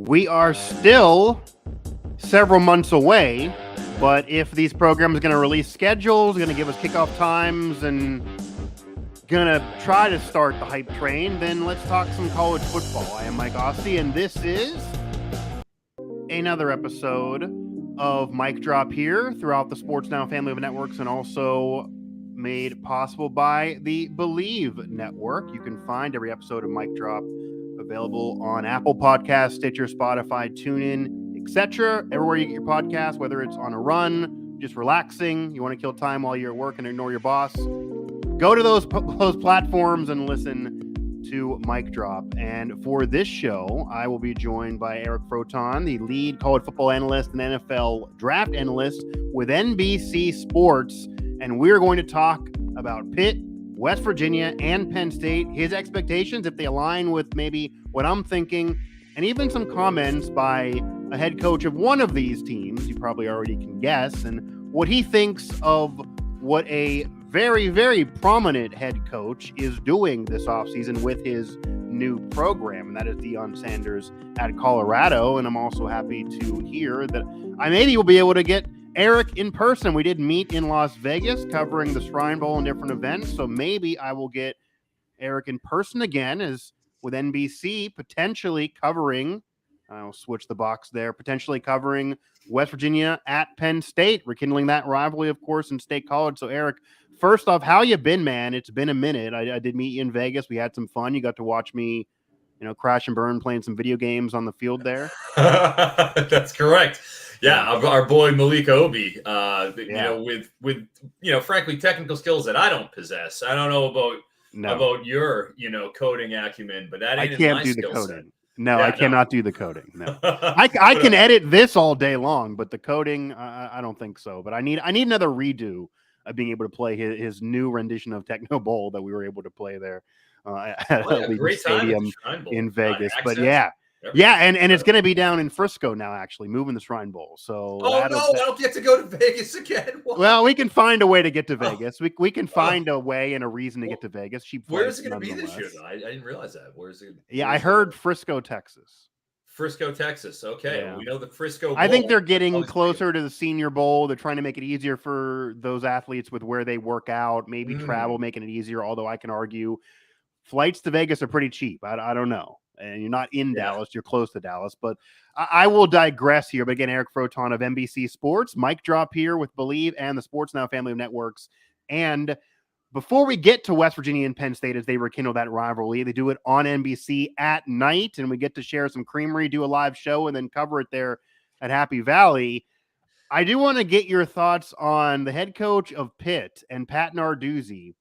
We are still several months away, but if these programs are going to release schedules, going to give us kickoff times, and going to try to start the hype train, then let's talk some college football. I am Mike Asti, and this is another episode of Mic Drop here throughout the Sports Now family of networks, and also made possible by the Believe Network. You can find every episode of Mic Drop available on Apple Podcasts, Stitcher, Spotify, TuneIn, etc. Everywhere you get your podcast, whether it's on a run, just relaxing, you want to kill time while you're at work and ignore your boss, go to those platforms and listen to Mic Drop. And for this show, I will be joined by Eric Froton, the lead college football analyst and NFL draft analyst with NBC Sports. And we're going to talk about Pitt, West Virginia, and Penn State, his expectations, if they align with maybe what I'm thinking, and even some comments by a head coach of one of these teams, you probably already can guess, and what he thinks of what a very, very prominent head coach is doing this offseason with his new program, and that is Deion Sanders at Colorado. And I'm also happy to hear that I maybe will be able to get Eric in person. We did meet in Las Vegas covering the Shrine Bowl and different events, so maybe I will get Eric in person again, as with NBC potentially covering, I'll switch the box there, potentially covering West Virginia at Penn State, rekindling that rivalry, of course, in State College. So Eric, first off, how you been, man? It's been a minute. I did meet you in Vegas. We had some fun. You got to watch me, crash and burn playing some video games on the field there. That's correct. Yeah, our boy Malik Obi, with frankly, technical skills that I don't possess. I don't know about your, coding acumen, but that ain't I can't my do the skill coding. set. No, I cannot do the coding. No, I can edit this all day long, but the coding, I don't think so. But I need another redo of being able to play his new rendition of Techno Bowl that we were able to play there at Allegiant Stadium in Vegas. But yeah, and it's going to be down in Frisco now, actually, moving the Shrine Bowl. So I don't get to go to Vegas again. What? Well, we can find a way to get to Vegas. We can find a way and a reason to get to Vegas. Where is it going to be this year? I didn't realize that. Where is it? Yeah, I heard Frisco, Texas. Frisco, Texas. Okay, yeah. We know the Frisco Bowl. I think they're getting closer to the Senior Bowl. They're trying to make it easier for those athletes with where they work out, maybe travel, making it easier, although I can argue flights to Vegas are pretty cheap. I don't know. And you're not in Dallas, you're close to Dallas. But I will digress here. But again, Eric Froton of NBC Sports, Mic Drop here with Believe and the Sports Now family of networks. And before we get to West Virginia and Penn State, as they rekindle that rivalry, they do it on NBC at night, and we get to share some creamery, do a live show, and then cover it there at Happy Valley. I do want to get your thoughts on the head coach of Pitt and Pat Narduzzi.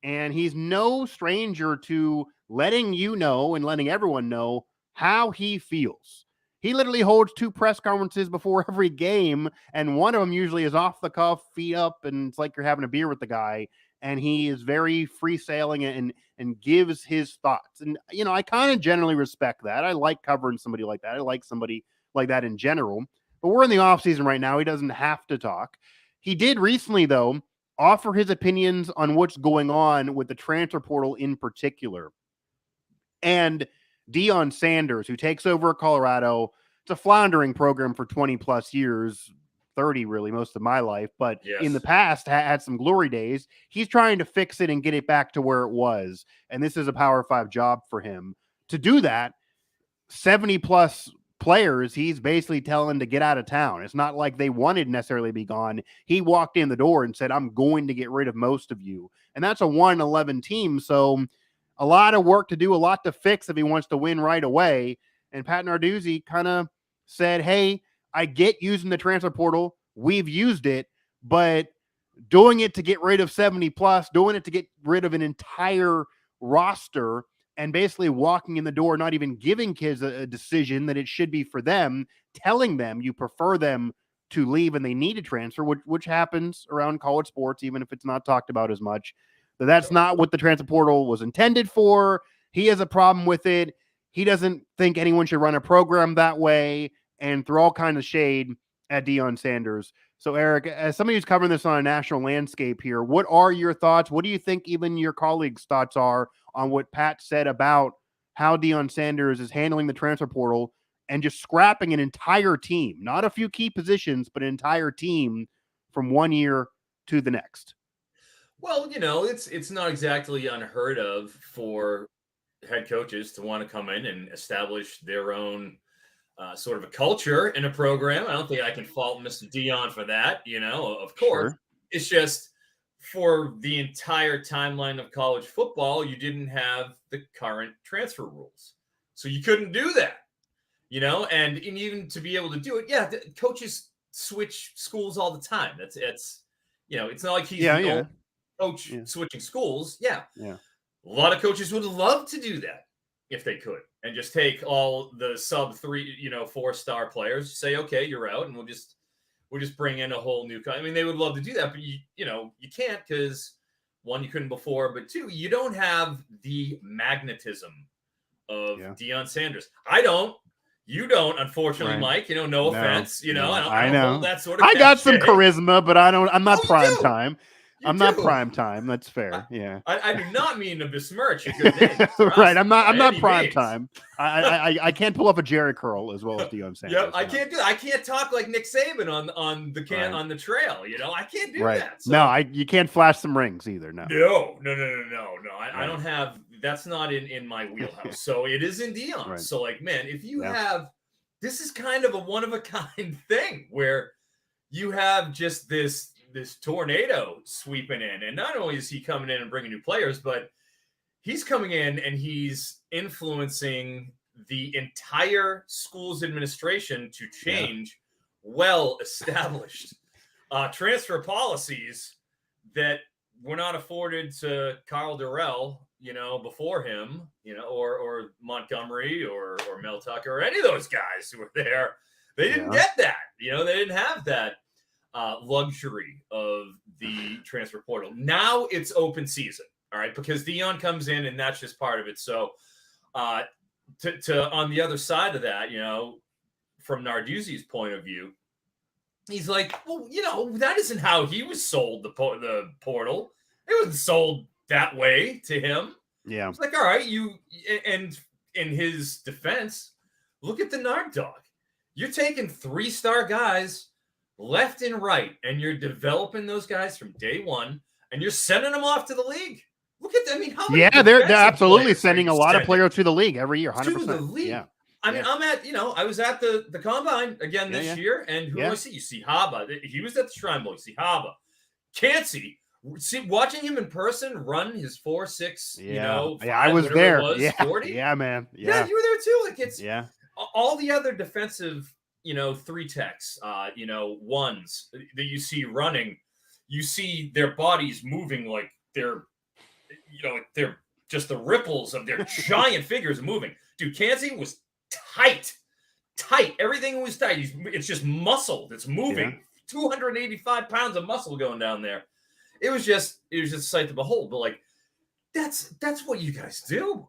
And he's no stranger to letting you know and letting everyone know how he feels. He literally holds 2 press conferences before every game, and one of them usually is off the cuff, feet up, and it's like you're having a beer with the guy. And he is very free-sailing and gives his thoughts. And, I kind of generally respect that. I like covering somebody like that. I like somebody like that in general. But we're in the offseason right now. He doesn't have to talk. He did recently, though, offer his opinions on what's going on with the transfer portal in particular. And Deion Sanders, who takes over at Colorado, it's a floundering program for 20 plus years, 30 really, most of my life. But in the past had some glory days. He's trying to fix it and get it back to where it was. And this is a Power 5 job for him. To do that, 70 plus players, he's basically telling to get out of town. It's not like they wanted necessarily to be gone. He walked in the door and said, I'm going to get rid of most of you. And that's a 1-11 team. So a lot of work to do, a lot to fix if he wants to win right away. And Pat Narduzzi kind of said, hey, I get using the transfer portal. We've used it, but doing it to get rid of 70 plus, doing it to get rid of an entire roster, and basically walking in the door, not even giving kids a decision that it should be for them, telling them you prefer them to leave and they need to transfer, which happens around college sports, even if it's not talked about as much. But that's not what the transfer portal was intended for. He has a problem with it. He doesn't think anyone should run a program that way, and throw all kinds of shade at Deion Sanders. So, Eric, as somebody who's covering this on a national landscape here, what are your thoughts? What do you think even your colleagues' thoughts are on what Pat said about how Deion Sanders is handling the transfer portal and just scrapping an entire team, not a few key positions, but an entire team from one year to the next. Well, it's not exactly unheard of for head coaches to want to come in and establish their own sort of a culture in a program. I don't think I can fault Mr. Deion for that. Of course, Sure. It's just for the entire timeline of college football, you didn't have the current transfer rules, so you couldn't do that. And even to be able to do it, coaches switch schools all the time. It's not like he's the only coach switching schools. Yeah. A lot of coaches would love to do that if they could, and just take all the sub 3, 4-star players, say, okay, you're out, and we'll just bring in a whole new. I mean, they would love to do that, but you can't, because one, you couldn't before, but two, you don't have the magnetism of Deion Sanders. I don't. You don't, unfortunately, Mike. No offense. I don't hold that sort of. I got some charisma, but I'm not prime time. I'm not prime time. That's fair. I do not mean to besmirch your good name. Right. I'm not prime time. I can't pull up a Jerry curl as well as Deion Sanders. Yep. I can't do that. I can't talk like Nick Saban on the trail. I can't do that. So. No, you can't flash some rings either. No. I don't have. That's not in my wheelhouse. So it is in Deion. Right. So man, if you have, this is kind of a one of a kind thing where you have just this tornado sweeping in, and not only is he coming in and bringing new players, but he's coming in and he's influencing the entire school's administration to change well-established transfer policies that were not afforded to Carl Durrell, before him, or Montgomery or Mel Tucker or any of those guys who were there. They didn't get that. They didn't have that luxury of the transfer portal. Now it's open season, all right, because Deion comes in and that's just part of it. So to on the other side of that, from Narduzzi's point of view, he's like, well, that isn't how he was sold the portal. It wasn't sold that way to him. Yeah. It's like, all right, and in his defense, look at the Nard dog. You're taking 3-star guys left and right, and you're developing those guys from day one, and you're sending them off to the league. Look at them. I mean, how many they're absolutely sending a lot of players to the league every year, 100%. To the league. Yeah. I mean, I was at the combine again this year, and who do I see? You see Haba. He was at the Shrine Bowl. You see Haba. Cancy. See, watching him in person run his 4.6, 5, I was there. 40. Yeah, man. Yeah, you were there too. Like it's all the other defensive, 3-techs, ones that you see running. You see their bodies moving like they're just the ripples of their giant figures moving. Dude, Cancy was tight. Everything was tight. It's just muscle that's moving. 285 pounds of muscle going down there. It was just a sight to behold. But that's what you guys do.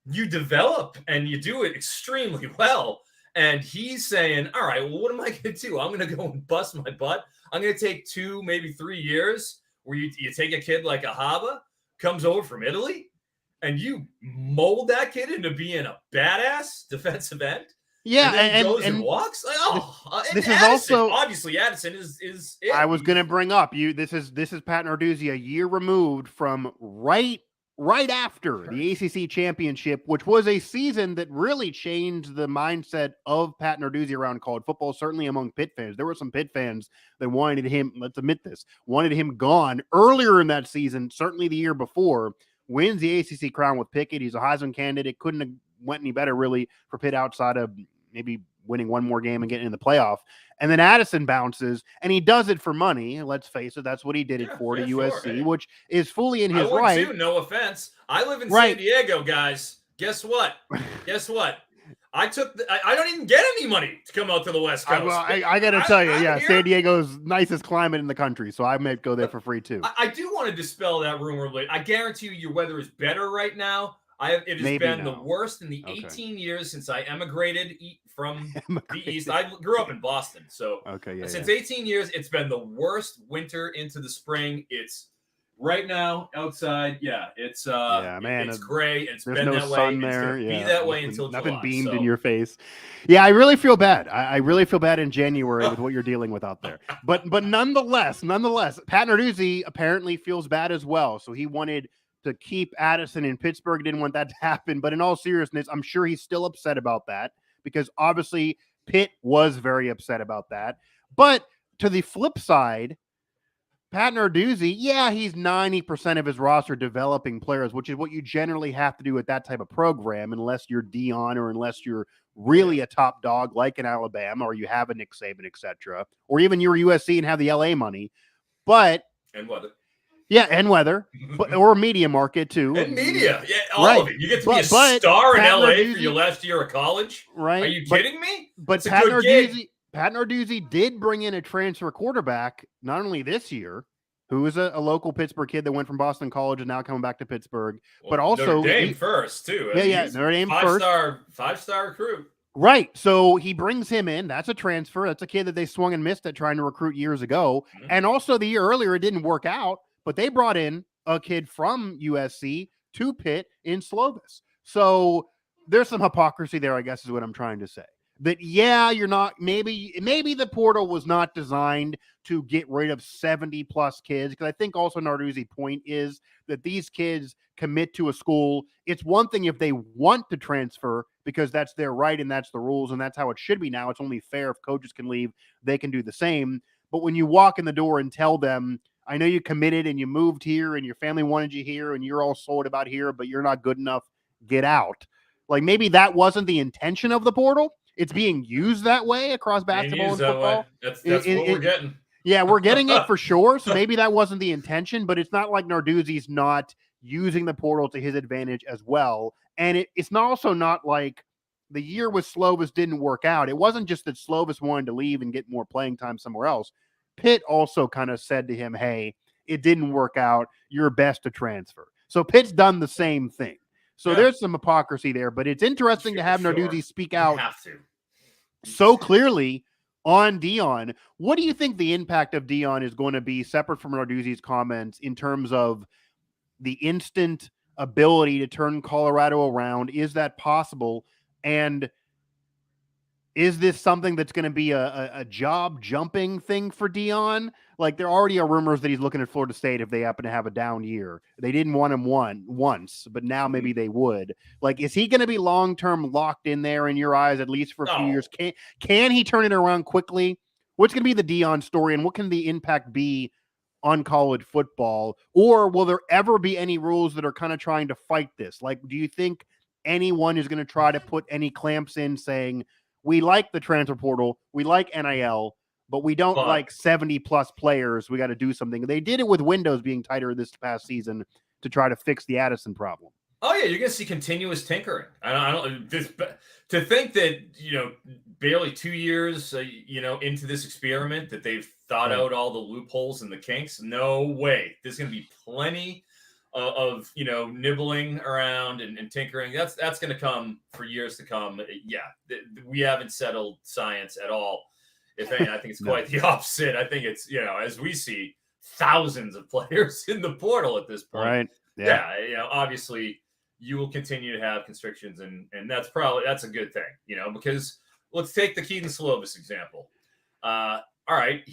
You develop and you do it extremely well. And he's saying, all right, well, what am I going to do? I'm going to go and bust my butt. I'm going to take 2, maybe 3 years where you take a kid like a Haba, comes over from Italy, and you mold that kid into being a badass defensive end. Yeah, and goes and walks. This is Addison, also obviously Addison is it. I was going to bring up this is Pat Narduzzi a year removed from right after the ACC championship, which was a season that really changed the mindset of Pat Narduzzi around college football. Certainly among Pitt fans, there were some Pitt fans that wanted him. Let's admit this, wanted him gone earlier in that season. Certainly the year before, wins the ACC crown with Pickett. He's a Heisman candidate. Couldn't have went any better really for Pitt outside of maybe winning one more game and getting in the playoff. And then Addison bounces, and he does it for money. Let's face it, that's what he did it for to USC, right? Which is fully in his right. Too, no offense. I live in San Diego, guys. Guess what? I don't even get any money to come out to the West Coast. I got to tell you, San Diego's nicest climate in the country, so I might go there for free too. I do want to dispel that rumor. I guarantee you your weather is better right now. It has been the worst in the 18 years since I emigrated from the East. I grew up in Boston. So since 18 years, it's been the worst winter into the spring. It's right now outside, it's man, it's gray. It's there's been no that way. sun And it's there. gonna be that way until nothing July. beamed in your face. Yeah, I really feel bad. I really feel bad in January with what you're dealing with out there. But nonetheless, Pat Narduzzi apparently feels bad as well. So he wanted to keep Addison in Pittsburgh. Didn't want that to happen. But in all seriousness, I'm sure he's still upset about that because obviously Pitt was very upset about that. But to the flip side, Pat Narduzzi, yeah, he's 90% of his roster developing players, which is what you generally have to do with that type of program, unless you're Deion or unless you're really a top dog like in Alabama or you have a Nick Saban, etc., or even you're USC and have the LA money. But and weather. Yeah, and weather, or media market too. And media, yeah, all of it. You get to be a star in LA for your last year of college, right? Are you kidding me? But Pat Narduzzi did bring in a transfer quarterback, not only this year, who is a local Pittsburgh kid that went from Boston College and now coming back to Pittsburgh, but also Notre Dame first too. Notre Dame first, five-star recruit. Right. So he brings him in. That's a transfer. That's a kid that they swung and missed at trying to recruit years ago. Mm-hmm. And also the year earlier, it didn't work out, but they brought in a kid from USC to Pitt in Slovis. So there's some hypocrisy there, I guess, is what I'm trying to say. That, yeah, you're not, maybe the portal was not designed to get rid of 70 plus kids. Because I think also Narduzzi's point is that these kids commit to a school. It's one thing if they want to transfer because that's their right and that's the rules and that's how it should be now. It's only fair if coaches can leave, they can do the same. But when you walk in the door and tell them, I know you committed and you moved here and your family wanted you here and you're all sold about here, but you're not good enough, get out. Like maybe that wasn't the intention of the portal. It's being used that way across basketball and football. That's what we're getting. Yeah, we're getting it for sure. So maybe that wasn't the intention, but it's not like Narduzzi's not using the portal to his advantage as well. And it's also not like the year with Slovis didn't work out. It wasn't just that Slovis wanted to leave and get more playing time somewhere else. Pitt also kind of said to him, hey, it didn't work out. You're best to transfer. So Pitt's done the same thing. So there's some hypocrisy there, but it's interesting to have Narduzzi speak out so clearly on Deion. What do you think the impact of Deion is going to be, separate from Narduzzi's comments, in terms of the instant ability to turn Colorado around? Is that possible? And is this something that's going to be a job jumping thing for Deion? Like, there already are rumors that he's looking at Florida State if they happen to have a down year. They didn't want him once, but now maybe they would. Like, is he going to be long-term locked in there in your eyes, at least for a few years? Can he turn it around quickly? What's going to be the Deion story, and what can the impact be on college football? Or will there ever be any rules that are kind of trying to fight this? Like, do you think anyone is going to try to put any clamps in saying, we like the transfer portal, we like NIL, but we don't like 70 plus players. We got to do something. They did it with windows being tighter this past season to try to fix the Addison problem. Oh yeah, you're going to see continuous tinkering. I don't to think that, barely 2 years, into this experiment that they've thought out all the loopholes and the kinks. No way. There's going to be plenty of nibbling around and tinkering. That's going to come for years to come. Yeah, we haven't settled science at all. If anything, I think it's quite the opposite. I think it's as we see thousands of players in the portal at this point. Right. Yeah. Obviously, you will continue to have constrictions, and that's a good thing. Because let's take the Keaton Slovis example. All right,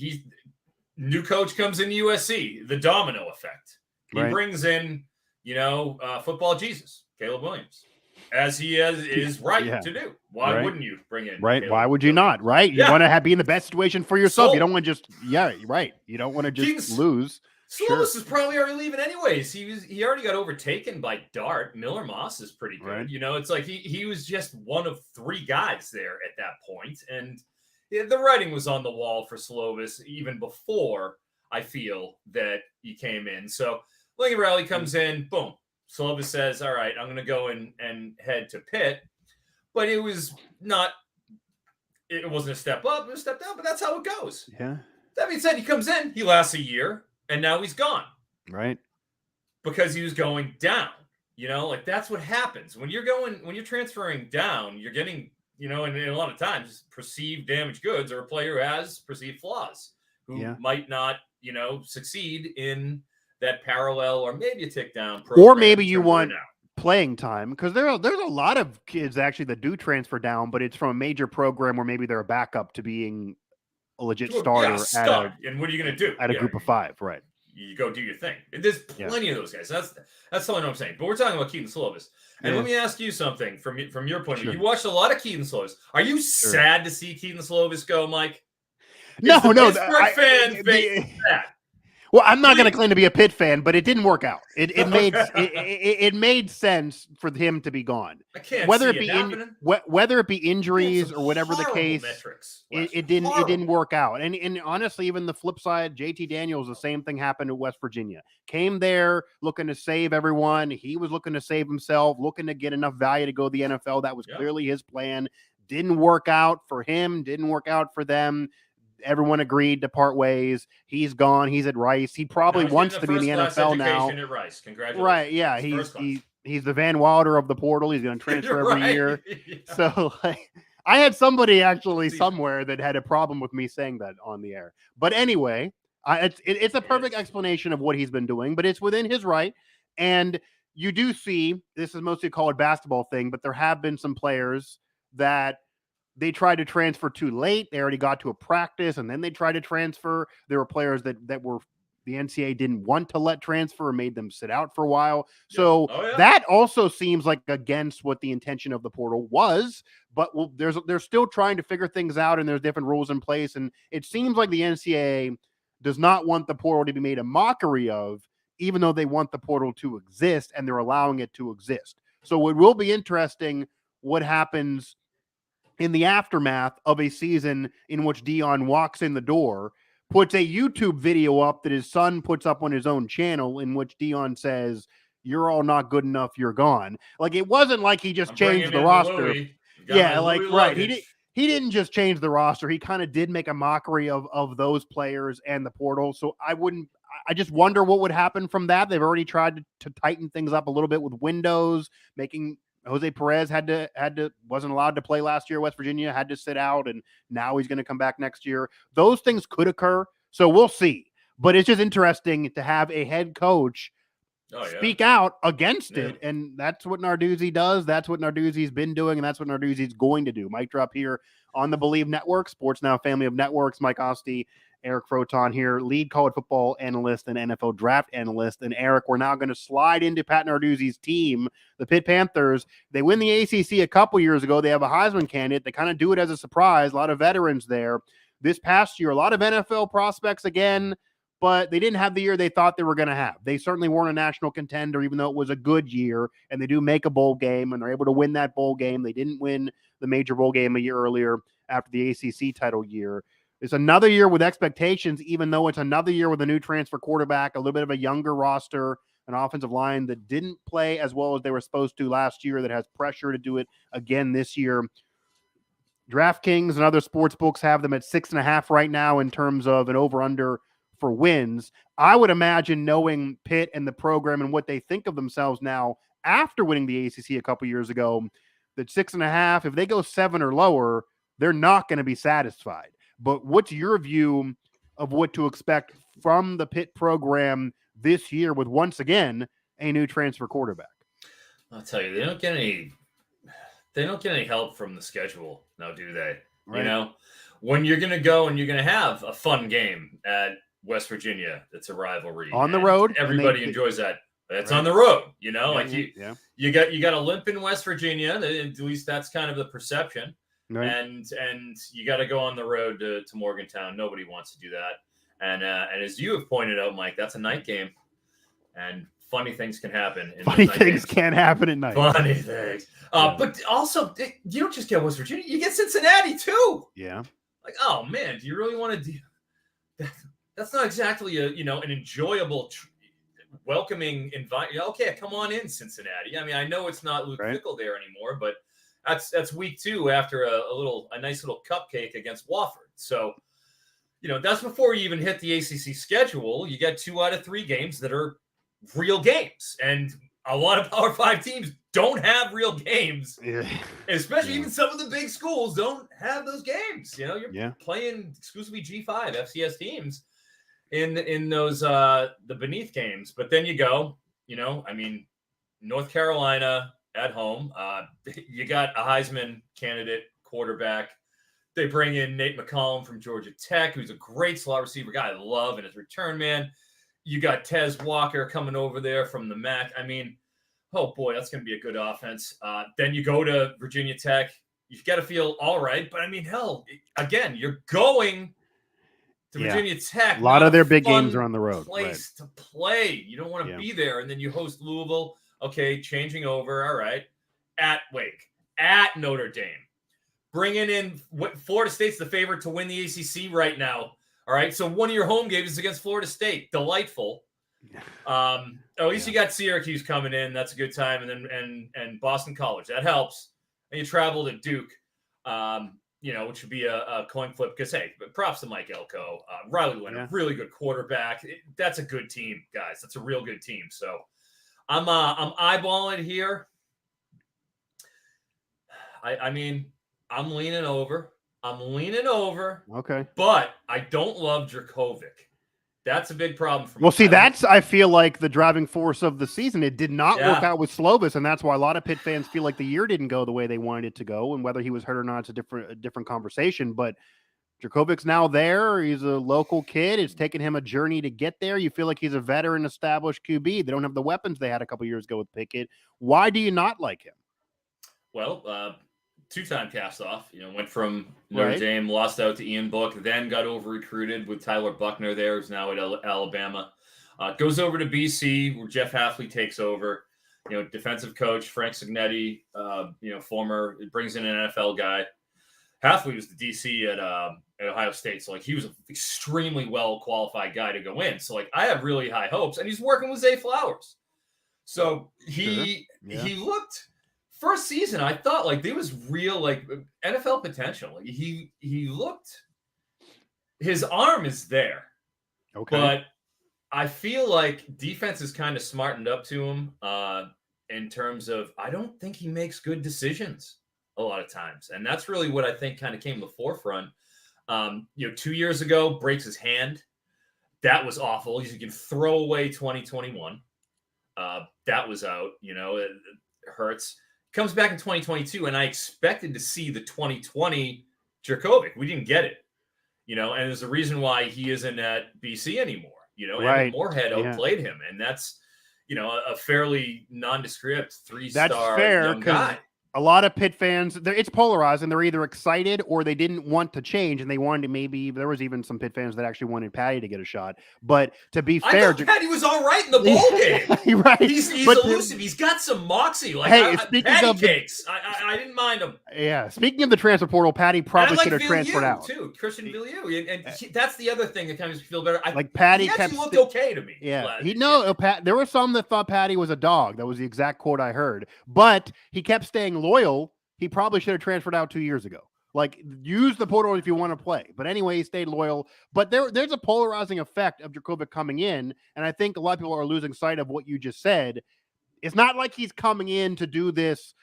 new coach comes in USC. The domino effect. He brings in, football Jesus, Caleb Williams, as he is right to do. Why wouldn't you bring in? Right. Why would you not? Right. You want to be in the best situation for yourself. You don't want to just, You don't want to just lose. Slovis is probably already leaving anyways. He already got overtaken by Dart. Miller Moss is pretty good. Right. It's like he was just one of three guys there at that point. And the writing was on the wall for Slovis even before I feel that he came in. So Lincoln Riley comes in, boom. Slovis says, all right, I'm going to go and head to Pitt. But it wasn't a step up, it was a step down, but that's how it goes. Yeah. That being said, he comes in, he lasts a year, and now he's gone. Right. Because he was going down. That's what happens. When you're transferring down, you're getting, and a lot of times perceived damaged goods, or a player who has perceived flaws, who might not, succeed in that parallel or maybe a tick down program, or maybe you want playing time, because there's a lot of kids actually that do transfer down, but it's from a major program where maybe they're a backup to being a legit starter and what are you going to do at a group of 5, right? You go do your thing. There's plenty of those guys. That's all I know I'm saying. But we're talking about Keaton Slovis. And let me ask you something from your point of view. You watched a lot of Keaton Slovis. Are you sad to see Keaton Slovis go, Mike? No. Pittsburgh fan sad. Well, I'm not going to claim to be a Pitt fan, but it didn't work out. It made sense for him to be gone. I can't whether see it be whether it be injuries or whatever the case. It didn't work out. And honestly, even the flip side, JT Daniels, the same thing happened at West Virginia. Came there looking to save everyone. He was looking to save himself, looking to get enough value to go to the NFL. That was clearly his plan. Didn't work out for him. Didn't work out for them. Everyone agreed to part ways. He's gone. He's at Rice. He probably wants to be in the NFL now. At Rice. Congratulations. Right? Yeah. He's the Van Wilder of the portal. He's going to transfer every year. Yeah. So I had somebody actually somewhere that had a problem with me saying that on the air. But anyway, it's a perfect explanation of what he's been doing. But it's within his right. And you do see, this is mostly a college basketball thing, but there have been some players that they tried to transfer too late. They already got to a practice, and then they tried to transfer. There were players that were the NCAA didn't want to let transfer and made them sit out for a while. So that also seems like against what the intention of the portal was. But they're still trying to figure things out, and there's different rules in place. And it seems like the NCAA does not want the portal to be made a mockery of, even though they want the portal to exist, and they're allowing it to exist. So it will be interesting what happens in the aftermath of a season in which Deion walks in the door, puts a YouTube video up that his son puts up on his own channel, in which Deion says, "You're all not good enough. You're gone." Like, it wasn't like he just changed the roster. Yeah, like, right. He didn't just change the roster. He kind of did make a mockery of those players and the portal. So I just wonder what would happen from that. They've already tried to tighten things up a little bit with windows, making Jose Perez wasn't allowed to play last year. West Virginia had to sit out, and now he's going to come back next year. Those things could occur, so we'll see. But it's just interesting to have a head coach speak out against it, and that's what Narduzzi does. That's what Narduzzi's been doing, and that's what Narduzzi's going to do. Mic drop here on the Believe Network, Sports Now family of networks. Mike Asti, Eric Froton here, lead college football analyst and NFL draft analyst. And Eric, we're now going to slide into Pat Narduzzi's team, the Pitt Panthers. They win the ACC a couple years ago. They have a Heisman candidate. They kind of do it as a surprise. A lot of veterans there. This past year, a lot of NFL prospects again, but they didn't have the year they thought they were going to have. They certainly weren't a national contender, even though it was a good year, and they do make a bowl game, and they're able to win that bowl game. They didn't win the major bowl game a year earlier after the ACC title year. It's another year with expectations, even though it's another year with a new transfer quarterback, a little bit of a younger roster, an offensive line that didn't play as well as they were supposed to last year, that has pressure to do it again this year. DraftKings and other sports books have them at 6.5 right now in terms of an over-under for wins. I would imagine, knowing Pitt and the program and what they think of themselves now after winning the ACC a couple years ago, that 6.5, if they go 7 or lower, they're not going to be satisfied. But what's your view of what to expect from the Pitt program this year with, once again, a new transfer quarterback? I'll tell you, they don't get any help from the schedule now, do they? Right. You know, when you're going to go and you're going to have a fun game at West Virginia, that's a rivalry on the road. Everybody enjoys that. That's on the road, you know, you got a limp in West Virginia. At least that's kind of the perception. Right. And you got to go on the road to Morgantown. Nobody wants to do that. And as you have pointed out, Mike, that's a night game, and funny things can happen. Funny things can happen at night. Funny things. But also, you don't just get West Virginia; you get Cincinnati too. Yeah. Like, oh man, do you really want to do that? That's not exactly an enjoyable, welcoming invite. Okay, come on in, Cincinnati. I mean, I know it's not Luke Fickell there anymore, but that's week 2 after a nice little cupcake against Wofford. So, that's before you even hit the ACC schedule. You get 2 out of 3 games that are real games, and a lot of Power 5 teams don't have real games. Yeah. Especially even some of the big schools don't have those games. You're playing exclusively G5 FCS teams. in those the beneath games. But then you go, North Carolina at home. You got a Heisman candidate quarterback. They bring in Nate McCollum from Georgia Tech, who's a great slot receiver guy I love and his return man. You got Tez Walker coming over there from the MAC. Oh boy, that's going to be a good offense. Then you go to Virginia Tech. You've got to feel all right. But hell, again, you're going to Virginia Tech. A lot of their big games are on the road. Place to play. You don't want to be there. And then you host Louisville. Okay, changing over. All right. At Wake. At Notre Dame. Bringing in Florida State's the favorite to win the ACC right now. All right. So one of your home games is against Florida State. Delightful. At least you got Syracuse coming in. That's a good time. And then and Boston College. That helps. And you travel to Duke, which would be a coin flip. Because, hey, props to Mike Elko. Riley Leonard, really good quarterback. That's a good team, guys. That's a real good team. So I'm eyeballing it here. I'm leaning over. Okay. But I don't love Jurkovec. That's a big problem for me. Well, see, I feel like the driving force of the season. It did not work out with Slovis, and that's why a lot of Pitt fans feel like the year didn't go the way they wanted it to go, and whether he was hurt or not, it's a different conversation. But Jurkovec's now there. He's a local kid. It's taken him a journey to get there. You feel like he's a veteran, established QB. They don't have the weapons they had a couple years ago with Pickett. Why do you not like him? Well, two-time cast-off, went from Notre Dame, lost out to Ian Book, then got over-recruited with Tyler Buckner there, who's now at Alabama. Goes over to BC, where Jeff Hafley takes over. Defensive coach, Frank Signetti, former, brings in an NFL guy. Hafley was the DC at Ohio State, so, he was an extremely well-qualified guy to go in. So, I have really high hopes, and he's working with Zay Flowers. So, he looked... First season, I thought there was real NFL potential. He looked, his arm is there. Okay. But I feel like defense is kind of smartened up to him in terms of, I don't think he makes good decisions a lot of times. And that's really what I think kind of came to the forefront. 2 years ago, breaks his hand. That was awful. You can throw away 2021. That was out, it hurts. Comes back in 2022, and I expected to see the 2020 Jurkovec. We didn't get it, and there's a reason why he isn't at BC anymore, and Moorhead outplayed him, and that's, a fairly nondescript three-star young guy. A lot of Pitt fans, it's polarizing. They're either excited or they didn't want to change, and they wanted to there was even some Pitt fans that actually wanted Patty to get a shot. But to be fair, I thought Patty was all right in the bowl game. Right. He's elusive. He's got some moxie. Speaking of cakes, I didn't mind him. Yeah. Speaking of the transfer portal, Patty probably should have transferred out too. Christian Villieu, and that's the other thing that kind of makes me feel better. Patty he actually looked okay to me. Yeah. There were some that thought Patty was a dog. That was the exact quote I heard. But he kept staying loyal. He probably should have transferred out 2 years ago. Use the portal if you want to play. But anyway, he stayed loyal. But there's a polarizing effect of Jurkovec coming in, and I think a lot of people are losing sight of what you just said. It's not like he's coming in to do this,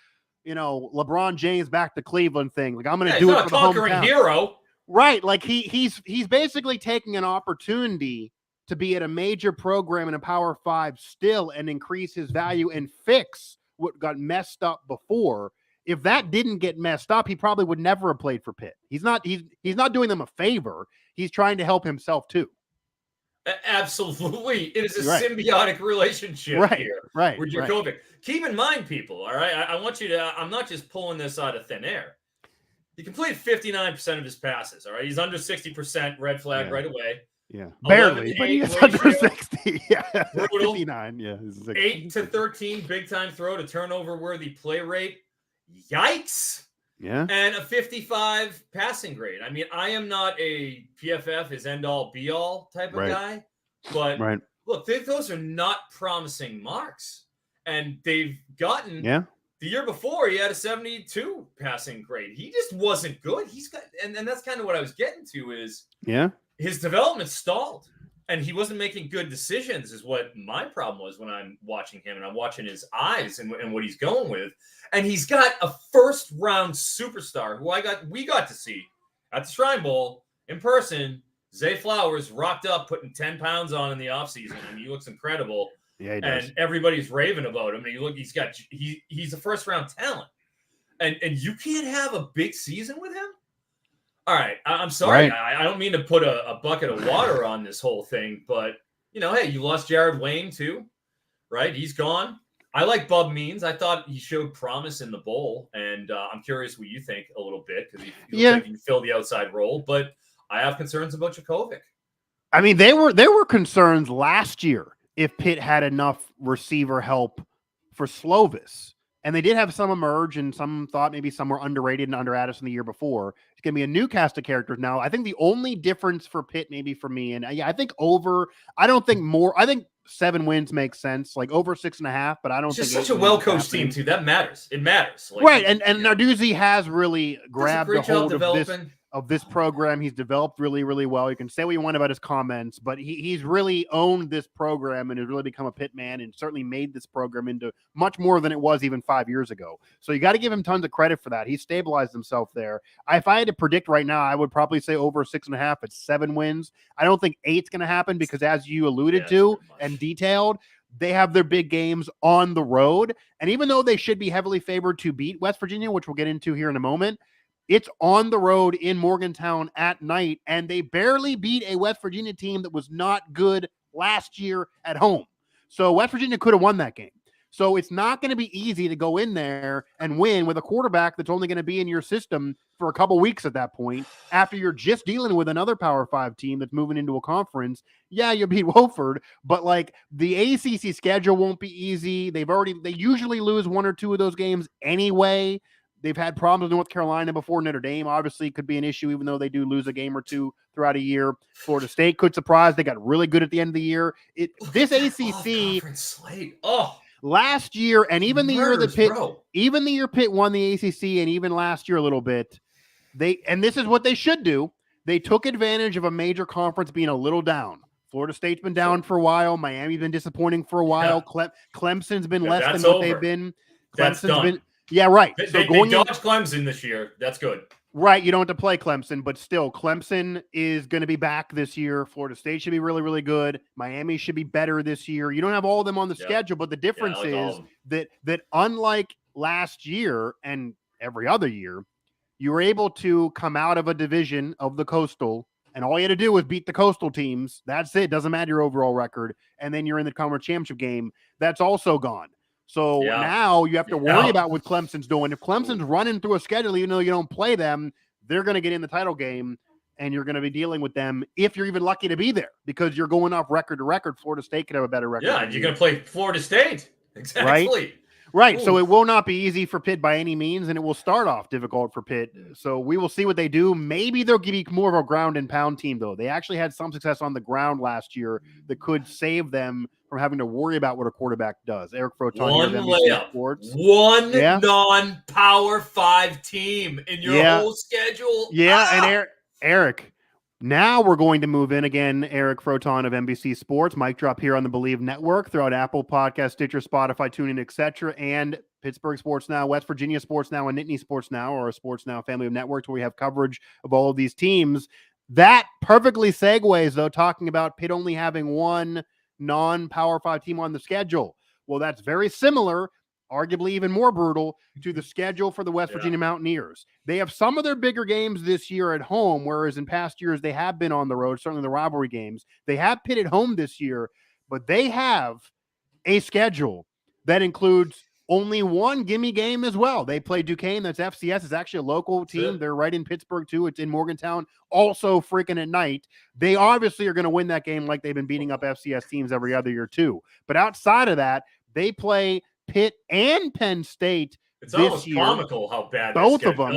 LeBron James back to Cleveland thing. I'm going to do it for the hometown hero. Right. He's basically taking an opportunity to be at a major program in a Power 5 still and increase his value and fix what got messed up before. If that didn't get messed up, he probably would never have played for Pitt. He's not doing them a favor. He's trying to help himself too. Absolutely. It is a symbiotic relationship here with Jurkovec. Right. Keep in mind, people, all right? I want you to, I'm not just pulling this out of thin air. He completed 59% of his passes, all right? He's under 60%, red flag right away. Yeah, barely, but he's under 60. Yeah, brutal. 59. Yeah, 8 to 13 big time throw to turnover worthy play rate. Yikes! Yeah, and a 55 passing grade. I am not a PFF is end all be all type of guy, but look, those are not promising marks, and they've gotten. Yeah. The year before, he had a 72 passing grade. He just wasn't good. He's got, and that's kind of what I was getting to is. Yeah. His development stalled, and he wasn't making good decisions is what my problem was when I'm watching him, and I'm watching his eyes and what he's going with. And he's got a first-round superstar who we got to see at the Shrine Bowl in person Zay Flowers rocked up, putting 10 pounds on in the offseason, and he looks incredible. Yeah, he does. And everybody's raving about him. And he's a first-round talent. And you can't have a big season with him? All right, I'm sorry. Right. I don't mean to put a bucket of water on this whole thing, but, hey, you lost Jared Wayne too, right? He's gone. I like Bub Means. I thought he showed promise in the bowl, and I'm curious what you think a little bit, because he looks like he can fill the outside role, but I have concerns about Jurkovec. I mean, there were concerns last year if Pitt had enough receiver help for Slovis. And they did have some emerge, and some thought maybe some were underrated and under Addison the year before. It's going to be a new cast of characters now. I think the only difference for Pitt, maybe for me, and I think I don't think more. I think 7 wins makes sense, like over 6.5, but I don't think it's such a well-coached team too. That matters. It matters. Right. And Narduzzi has really grabbed the hold of this program. He's developed really, really well. You can say what you want about his comments, but he's really owned this program and has really become a Pitt man, and certainly made this program into much more than it was even 5 years ago. So you got to give him tons of credit for that. He stabilized himself there. If I had to predict right now, I would probably say over 6.5 at 7 wins. I don't think 8's going to happen because, as you alluded to and detailed, they have their big games on the road. And even though they should be heavily favored to beat West Virginia, which we'll get into here in a moment, it's on the road in Morgantown at night, and they barely beat a West Virginia team that was not good last year at home. So West Virginia could have won that game. So it's not going to be easy to go in there and win with a quarterback that's only going to be in your system for a couple weeks at that point, after you're just dealing with another Power 5 team that's moving into a conference. Yeah, you'll beat Wofford, but like the ACC schedule won't be easy. They usually lose 1 or 2 of those games anyway. They've had problems with North Carolina before. Notre Dame obviously could be an issue, even though they do lose a game or 2 throughout a year. Florida State could surprise. They got really good at the end of the year. This ACC slate. Last year, and even the year that Pitt won the ACC, and even last year a little bit, and this is what they should do. They took advantage of a major conference being a little down. Florida State's been down for a while. Miami's been disappointing for a while. Yeah. Clemson's been less than what they've been. Clemson's been. Yeah, right. They dodged Clemson this year. That's good. Right. You don't have to play Clemson, but still, Clemson is going to be back this year. Florida State should be really, really good. Miami should be better this year. You don't have all of them on the schedule, but the difference is that unlike last year and every other year, you were able to come out of a division of the Coastal, and all you had to do was beat the Coastal teams. That's it. Doesn't matter your overall record. And then you're in the conference championship game. That's also gone. So now you have to worry about what Clemson's doing. If Clemson's running through a schedule, even though you don't play them, they're going to get in the title game, and you're going to be dealing with them if you're even lucky to be there, because you're going off record to record. Florida State could have a better record. Yeah, you're going to play Florida State. Exactly. Right. Ooh. So it will not be easy for Pitt by any means, and it will start off difficult for Pitt. So we will see what they do. Maybe they'll give you more of a ground and pound team, though. They actually had some success on the ground last year that could save them from having to worry about what a quarterback does. Eric Froton, one layup, one non-Power 5 team in your whole schedule. Yeah, and Eric, now we're going to move in again. Eric Froton of NBC Sports. Mic drop here on the Believe Network throughout Apple Podcast, Stitcher, Spotify, TuneIn, etc., and Pittsburgh Sports Now, West Virginia Sports Now, and Nittany Sports Now, or a Sports Now family of networks where we have coverage of all of these teams. That perfectly segues, though, talking about Pitt only having one non-Power 5 team on the schedule. Well, that's very similar, arguably even more brutal, to the schedule for the West Virginia Mountaineers. They have some of their bigger games this year at home, whereas in past years they have been on the road, certainly the rivalry games. They have Pitt at home this year, but they have a schedule that includes only one gimme game as well. They play Duquesne. That's FCS. It's actually a local team. They're right in Pittsburgh, too. It's in Morgantown. Also freaking at night. They obviously are going to win that game like they've been beating up FCS teams every other year, too. But outside of that, they play Pitt and Penn State this year. It's almost comical how bad both of them.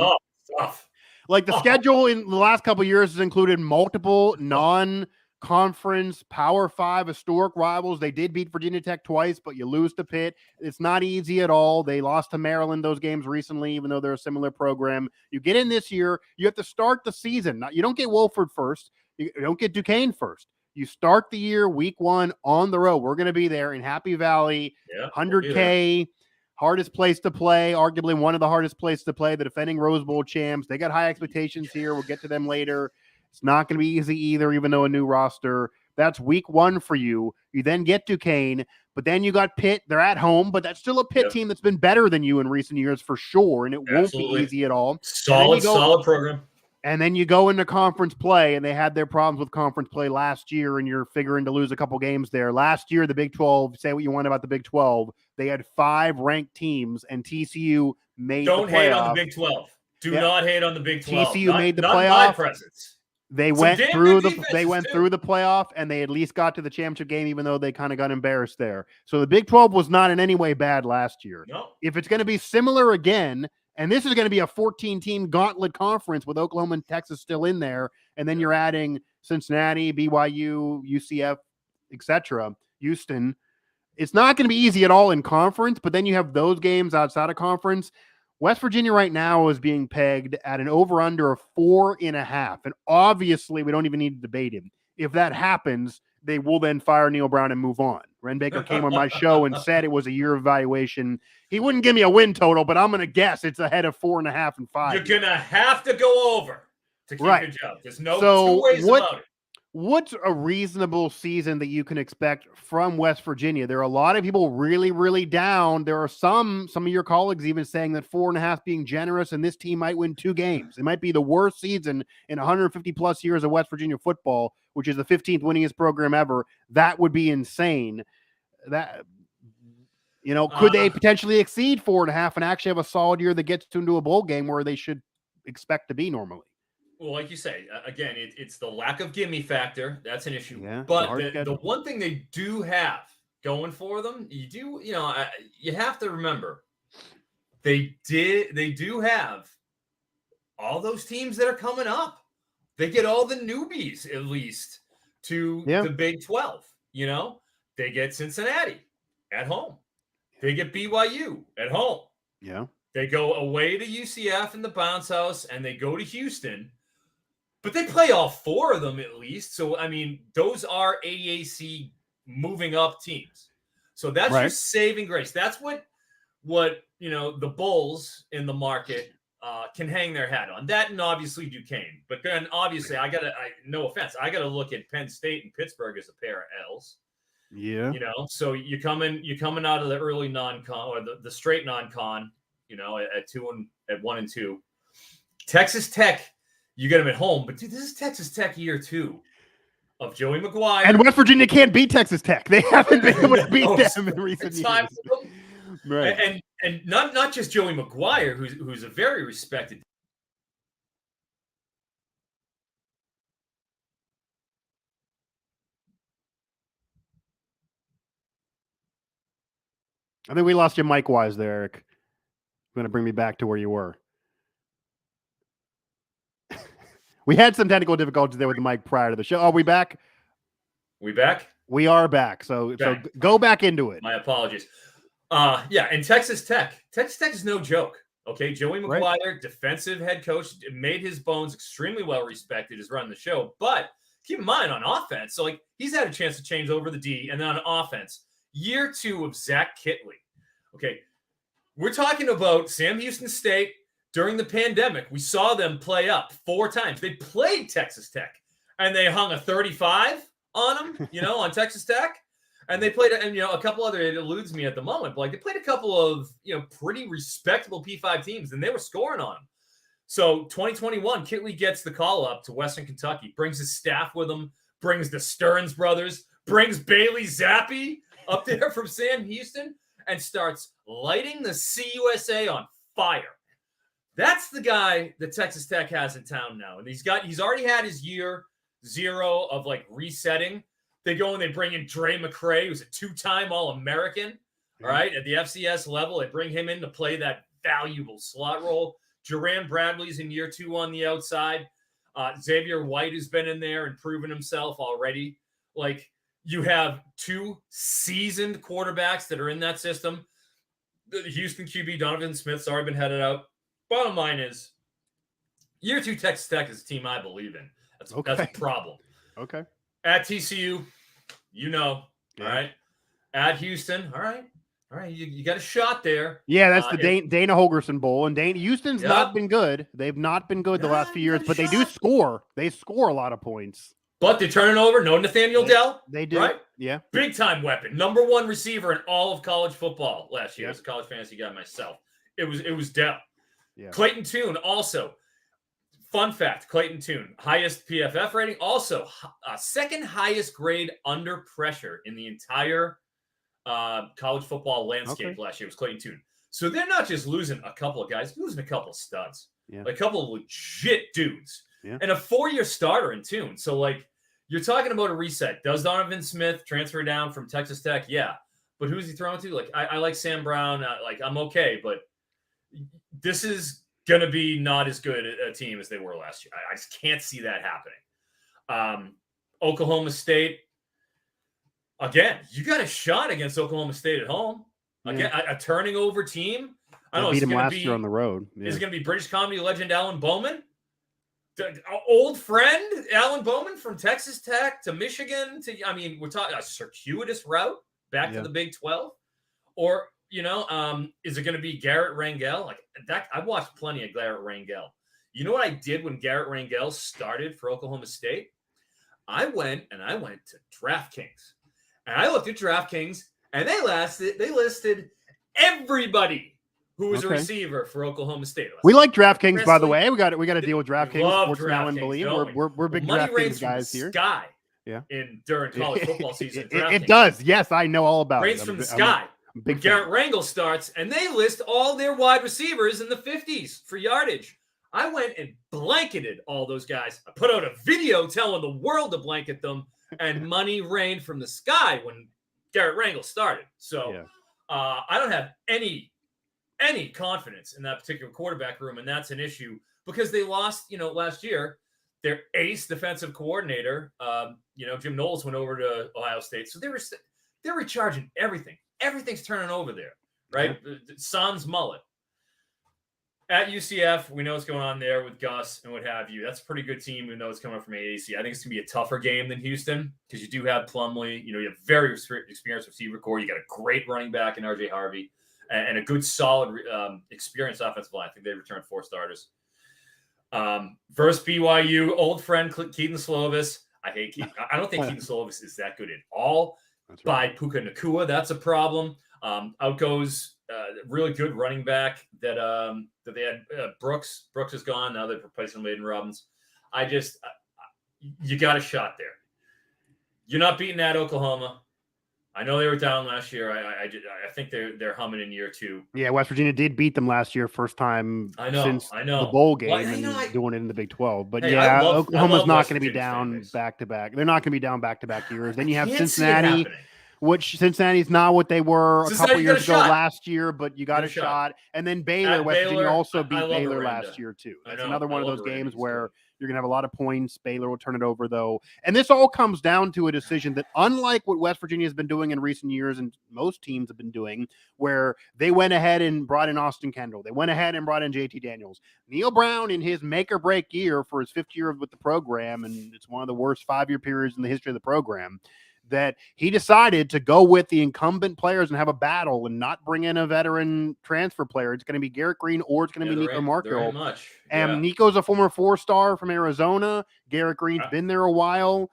Like the schedule in the last couple of years has included multiple non-conference Power 5 historic rivals. They did beat Virginia Tech twice, but you lose to Pitt. It's not easy at all. They lost to Maryland those games recently, even though they're a similar program. You get in this year, you have to start the season. Now, you don't get Wolford first. You don't get Duquesne first. You start the year week 1 on the road. We're going to be there in Happy Valley, 100K, hardest place to play, arguably one of the hardest places to play, the defending Rose Bowl champs. They got high expectations here. We'll get to them later. It's not going to be easy either, even though a new roster. That's week 1 for you. You then get Duquesne, but then you got Pitt. They're at home, but that's still a Pitt team that's been better than you in recent years for sure, and it won't be easy at all. Solid program. And then you go into conference play, and they had their problems with conference play last year, and you're figuring to lose a couple games there. Last year, the Big 12, say what you want about the Big 12, they had 5 ranked teams, and TCU made the playoff. Don't hate on the Big 12. Do not hate on the Big 12. TCU made the playoff. Not my presence. They went through the playoff, and they at least got to the championship game, even though they kind of got embarrassed there. So the Big 12 was not in any way bad last year. No. If it's going to be similar again, and this is going to be a 14-team gauntlet conference with Oklahoma and Texas still in there, and then you're adding Cincinnati, BYU, UCF, etc., Houston. It's not going to be easy at all in conference, but then you have those games outside of conference. West Virginia right now is being pegged at an over-under of 4.5. And obviously, we don't even need to debate him. If that happens, they will then fire Neil Brown and move on. Ren Baker came on my show and said it was a year evaluation. He wouldn't give me a win total, but I'm going to guess it's ahead of 4.5 and 5. You're going to have to go over to keep your job. There's no two ways about it. What's a reasonable season that you can expect from West Virginia? There are a lot of people really, really down. There are some of your colleagues even saying that 4.5 being generous, and this team might win 2 games. It might be the worst season in 150 plus years of West Virginia football, which is the 15th winningest program ever. That would be insane. That, could they potentially exceed 4.5 and actually have a solid year that gets into a bowl game where they should expect to be normally? Well, like you say, again, it's the lack of gimme factor. That's an issue. Yeah, but the one thing they do have going for them, you have to remember, they do have all those teams that are coming up. They get all the newbies, at least, to the Big 12. They get Cincinnati at home. They get BYU at home. Yeah. They go away to UCF in the bounce house, and they go to Houston. But they play all 4 of them at least. So, those are AAC moving up teams. So that's your saving grace. That's what the bulls in the market can hang their hat on. That and obviously Duquesne. But then obviously no offense, I got to look at Penn State and Pittsburgh as a pair of L's. Yeah. So you're coming out of the early non-con or the straight non-con, at 1 and 2. Texas Tech. You get them at home, but dude, this is Texas Tech year 2 of Joey McGuire. And West Virginia can't beat Texas Tech. They haven't been able to beat them in recent years. Right. And not just Joey McGuire, who's a very respected. I think we lost you mic-wise there, Eric. You're going to bring me back to where you were. We had some technical difficulties there with the mic prior to the show. Are we back? We back? We are back. So go back into it. My apologies. And Texas Tech. Texas Tech is no joke. Okay, Joey McGuire, defensive head coach, made his bones, extremely well respected, is running the show. But keep in mind on offense, so he's had a chance to change over the D, and then on offense, year 2 of Zach Kitley. Okay, we're talking about Sam Houston State. During the pandemic, we saw them play up 4 times. They played Texas Tech, and they hung a 35 on them, on Texas Tech. And they played, a couple other, it eludes me at the moment, but they played a couple of, pretty respectable P5 teams, and they were scoring on them. So 2021, Kitley gets the call up to Western Kentucky, brings his staff with him, brings the Stearns brothers, brings Bailey Zappi up there from Sam Houston, and starts lighting the CUSA on fire. That's the guy that Texas Tech has in town now. And he's already had his year 0 of resetting. They go and they bring in Dre McCray, who's a 2-time All-American. All right. At the FCS level, they bring him in to play that valuable slot role. Jerran Bradley's in year 2 on the outside. Xavier White has been in there and proven himself already. You have 2 seasoned quarterbacks that are in that system. The Houston QB Donovan Smith's already been headed out. Bottom line is, year 2 Texas Tech is a team I believe in. That's a problem. Okay. At TCU, all right. At Houston, all right. All right, you got a shot there. Yeah, that's the Dana Holgerson Bowl, and Houston's not been good. They've not been good the last few years, but they do score. They score a lot of points. But they're turning over. No Nathaniel Dell. They do. Right? Yeah. Big time weapon. Number 1 receiver in all of college football last year. As a college fantasy guy myself. It was Dell. Yeah. Clayton Tune also. Fun fact, Clayton Tune, highest PFF rating, also second highest grade under pressure in the entire college football landscape last year was Clayton Tune. So they're not just losing a couple of guys, losing a couple of studs, a couple of legit dudes, and a 4-year starter in Tune. So, like, you're talking about a reset. Does Donovan Smith transfer down from Texas Tech? Yeah. But who's he throwing to? Like, I like Sam Brown. I'm okay, but this is going to be not as good a team as they were last year. I just can't see that happening. Oklahoma State, again, you got a shot against Oklahoma State at home. Again, a turning over team. I don't know. Beat him last year on the road. Yeah. Is it going to be British comedy legend Alan Bowman? Old friend Alan Bowman from Texas Tech to Michigan we're talking a circuitous route back to the Big 12, or is it going to be Garrett Rangel? Like that, I watched plenty of Garrett Rangel. You know what I did when Garrett Rangel started for Oklahoma State? I went to DraftKings, and I looked at DraftKings, and they listed everybody who was a receiver for Oklahoma State. We like DraftKings, by the way. We got to deal with DraftKings. Sports Now and Believe. We're big DraftKings guys here. Sky. Yeah. During college football season, it does. Yes, I know all about it. Rains from the sky. Garrett Rangel starts, and they list all their wide receivers in the 50s for yardage. I went and blanketed all those guys. I put out a video telling the world to blanket them, and money rained from the sky when Garrett Rangel started. So I don't have any confidence in that particular quarterback room, and that's an issue because they lost, last year, their ace defensive coordinator. Jim Knowles went over to Ohio State, so they're recharging everything. Everything's turning over there, right? Sans mullet. At UCF, we know what's going on there with Gus and what have you. That's a pretty good team, even though it's coming from AAC. I think it's going to be a tougher game than Houston because you do have Plumlee. You have very experienced receiver core. You got a great running back in RJ Harvey and a good, solid, experienced offensive line. I think they returned 4 starters. Versus BYU, old friend Keaton Slovis. I don't think Keaton Slovis is that good at all. That's right. By Puka Nacua, that's a problem. Out goes really good running back that they had. Brooks is gone now. They've replaced him with Aiden Robbins. You got a shot there. You're not beating at Oklahoma. I know they were down last year. I think they're humming in year 2. Yeah, West Virginia did beat them last year, first time since the bowl game, doing it in the Big 12. But Oklahoma's not going to be down back to back. They're not going to be down back to back years. Then you have Cincinnati, which Cincinnati's not what they were a couple years ago last year, but you got a shot. And then Baylor, West Virginia also beat Baylor last year too. That's another one of those games where you're going to have a lot of points. Baylor will turn it over, though. And this all comes down to a decision that, unlike what West Virginia has been doing in recent years and most teams have been doing, where they went ahead and brought in Austin Kendall. They went ahead and brought in JT Daniels. Neil Brown, in his make-or-break year for his 5th year with the program, and it's one of the worst 5-year periods in the history of the program, that he decided to go with the incumbent players and have a battle and not bring in a veteran transfer player. It's going to be Garrett Green or it's going to be Nico Markell. And Nico's a former 4-star from Arizona. Garrett Green's been there a while.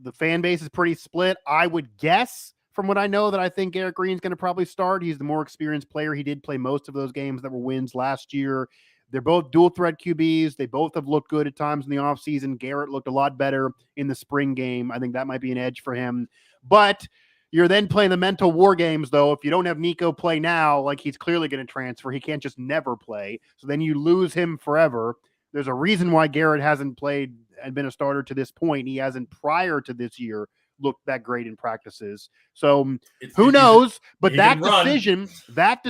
The fan base is pretty split. I would guess, from what I know, that I think Garrett Green's going to probably start. He's the more experienced player. He did play most of those games that were wins last year. They're both dual threat QBs. They both have looked good at times in the offseason. Garrett looked a lot better in the spring game. I think that might be an edge for him. But you're then playing the mental war games, though. If you don't have Nico play now, like he's clearly going to transfer. He can't just never play. So then you lose him forever. There's a reason why Garrett hasn't played and been a starter to this point. He hasn't, prior to this year, looked that great in practices. So who knows? But that decision, that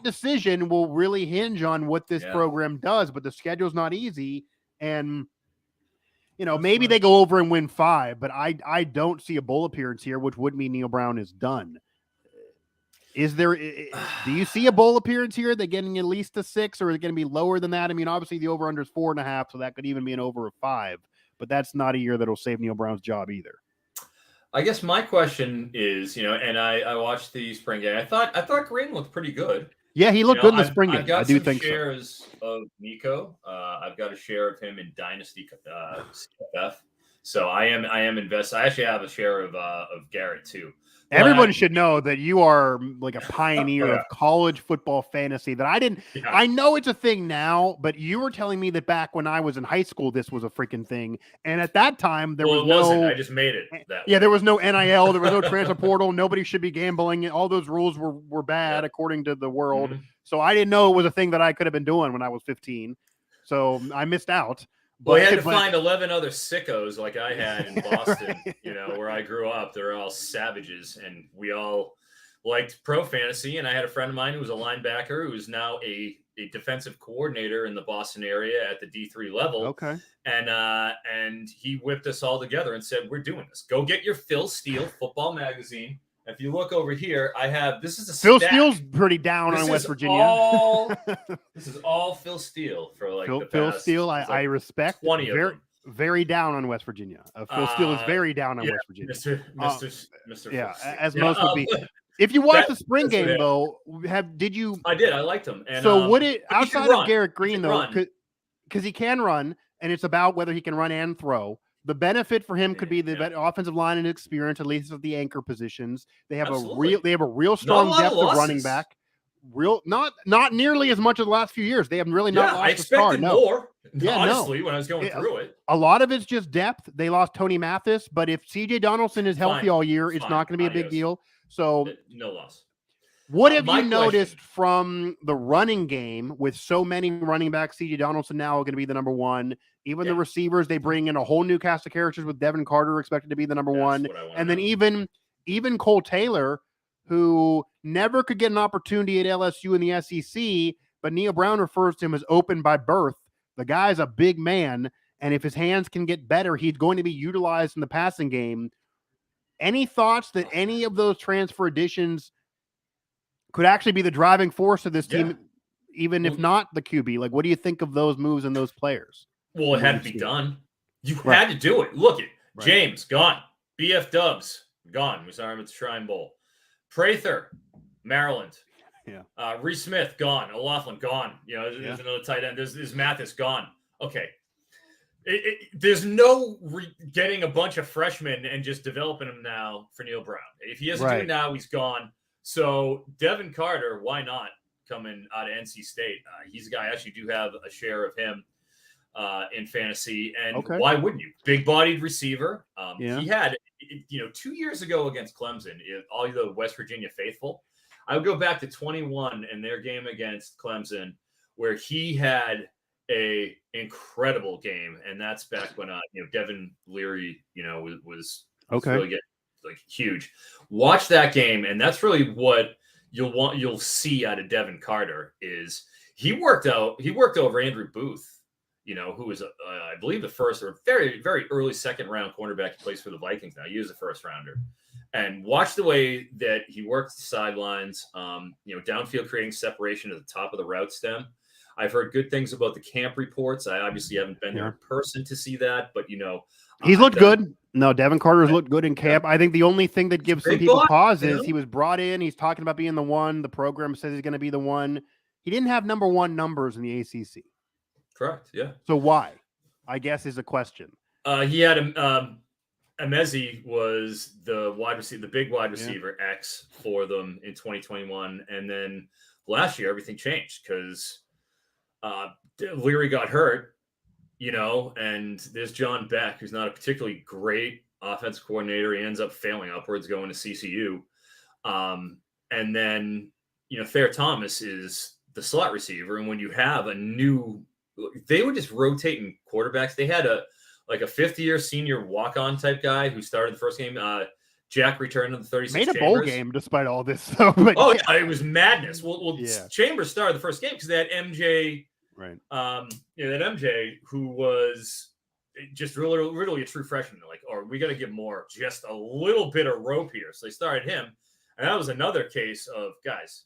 decision will really hinge on what this program does. But the schedule's not easy. And, maybe they go over and win 5, but I don't see a bowl appearance here, which would mean Neil Brown is done. Do you see a bowl appearance here? They're getting at least a 6, or is it going to be lower than that? I mean, obviously the over-under is 4.5, so that could even be an over of 5. But that's not a year that'll save Neil Brown's job either. I guess my question is, and I watched the spring game. I thought Green looked pretty good. Yeah, he looked good in the spring game. I've got I do some think shares of Nico. I've got a share of him in Dynasty CFF. So I am invested. I actually have a share of Garrett too. But everyone should know that you are like a pioneer of college football fantasy that I didn't. Yeah. I know it's a thing now, but you were telling me that back when I was in high school, this was a freaking thing. And at that time, there wasn't. I just made it that way. There was no NIL. There was no transfer portal. Nobody should be gambling. All those rules were bad according to the world. Mm-hmm. So I didn't know it was a thing that I could have been doing when I was 15. So I missed out. Well, we had to find 11 other sickos like I had in Boston, where I grew up. They're all savages, and we all liked pro fantasy. And I had a friend of mine who was a linebacker who is now a defensive coordinator in the Boston area at the D3 level. Okay. And he whipped us all together and said, "We're doing this. Go get your Phil Steele football magazine." If you look over here, this is a Phil Steele's pretty down on West Virginia. This is all Phil Steele for like Phil Steele. I respect. 20 of them. Very down on West Virginia. Phil Steele is very down on West Virginia. Mr. Yeah, as most would be. If you watched the spring game though, did you? I did. I liked him. And, so would it outside of Garrett Green though? Because he can run, and it's about whether he can run and throw. The benefit for him could be the offensive line and experience, at least at the anchor positions. They have a real strong depth of running back. Not nearly as much as the last few years. They haven't really not lost I expected more. Yeah, honestly, when I was going through it. A lot of it's just depth. They lost Tony Mathis, but if CJ Donaldson is healthy all year, it's not going to be a big deal. So no loss. What have you noticed from the running game with so many running backs? CJ Donaldson now going to be the number one. Even the receivers, they bring in a whole new cast of characters with Devin Carter expected to be the number one. And then even Cole Taylor, who never could get an opportunity at LSU in the SEC, but Neil Brown refers to him as open by birth. The guy's a big man, and if his hands can get better, he's going to be utilized in the passing game. Any thoughts that any of those transfer additions could actually be the driving force of this team, even if not the QB? Like, what do you think of those moves and those players? Well, it had to be done. You had to do it. Look at James, gone. BF Dubs, gone. We saw him at the Shrine Bowl. Prather, Maryland. Yeah. Reese Smith, gone. O'Loughlin, gone. There's another tight end. There's Mathis, gone. Okay. There's no getting a bunch of freshmen and just developing them now for Neil Brown. If he doesn't do it now, he's gone. So Devin Carter, why not coming out of NC State? He's a guy, I actually do have a share of him in fantasy. And why wouldn't you? Big-bodied receiver. He had, 2 years ago against Clemson, all the West Virginia faithful, I would go back to 21 in their game against Clemson, where he had a incredible game. And that's back when, Devin Leary, was really getting huge. Watch that game. And that's really what you'll see out of Devin Carter is he worked over Andrew Booth, who was, I believe, the first or very, very early second round cornerback. He plays for the Vikings now. He was a first rounder. And watch the way that he works the sidelines, downfield, creating separation at the top of the route stem. I've heard good things about the camp reports. I obviously haven't been there in person to see that, but he's looked good. No, Devin Carter's looked good in camp. I think the only thing that gives some people pause is he was brought in. He's talking about being the one. The program says he's going to be the one. He didn't have number one numbers in the ACC. Correct. Yeah. So why? I guess is a question. He had Emezi was the wide receiver, the big wide receiver X for them in 2021, and then last year everything changed because Leary got hurt, and there's John Beck, who's not a particularly great offensive coordinator. He ends up failing upwards, going to CCU, and then Thayer Thomas is the slot receiver, and when you have they were just rotating quarterbacks. They had a fifth-year senior walk-on type guy who started the first game. Jack returned to the 36 Made a bowl game despite all this. Though, but it was madness. Well, Chambers started the first game because they had MJ. Right. That MJ who was just really a true freshman. We got to give more, just a little bit of rope here. So they started him, and that was another case of guys.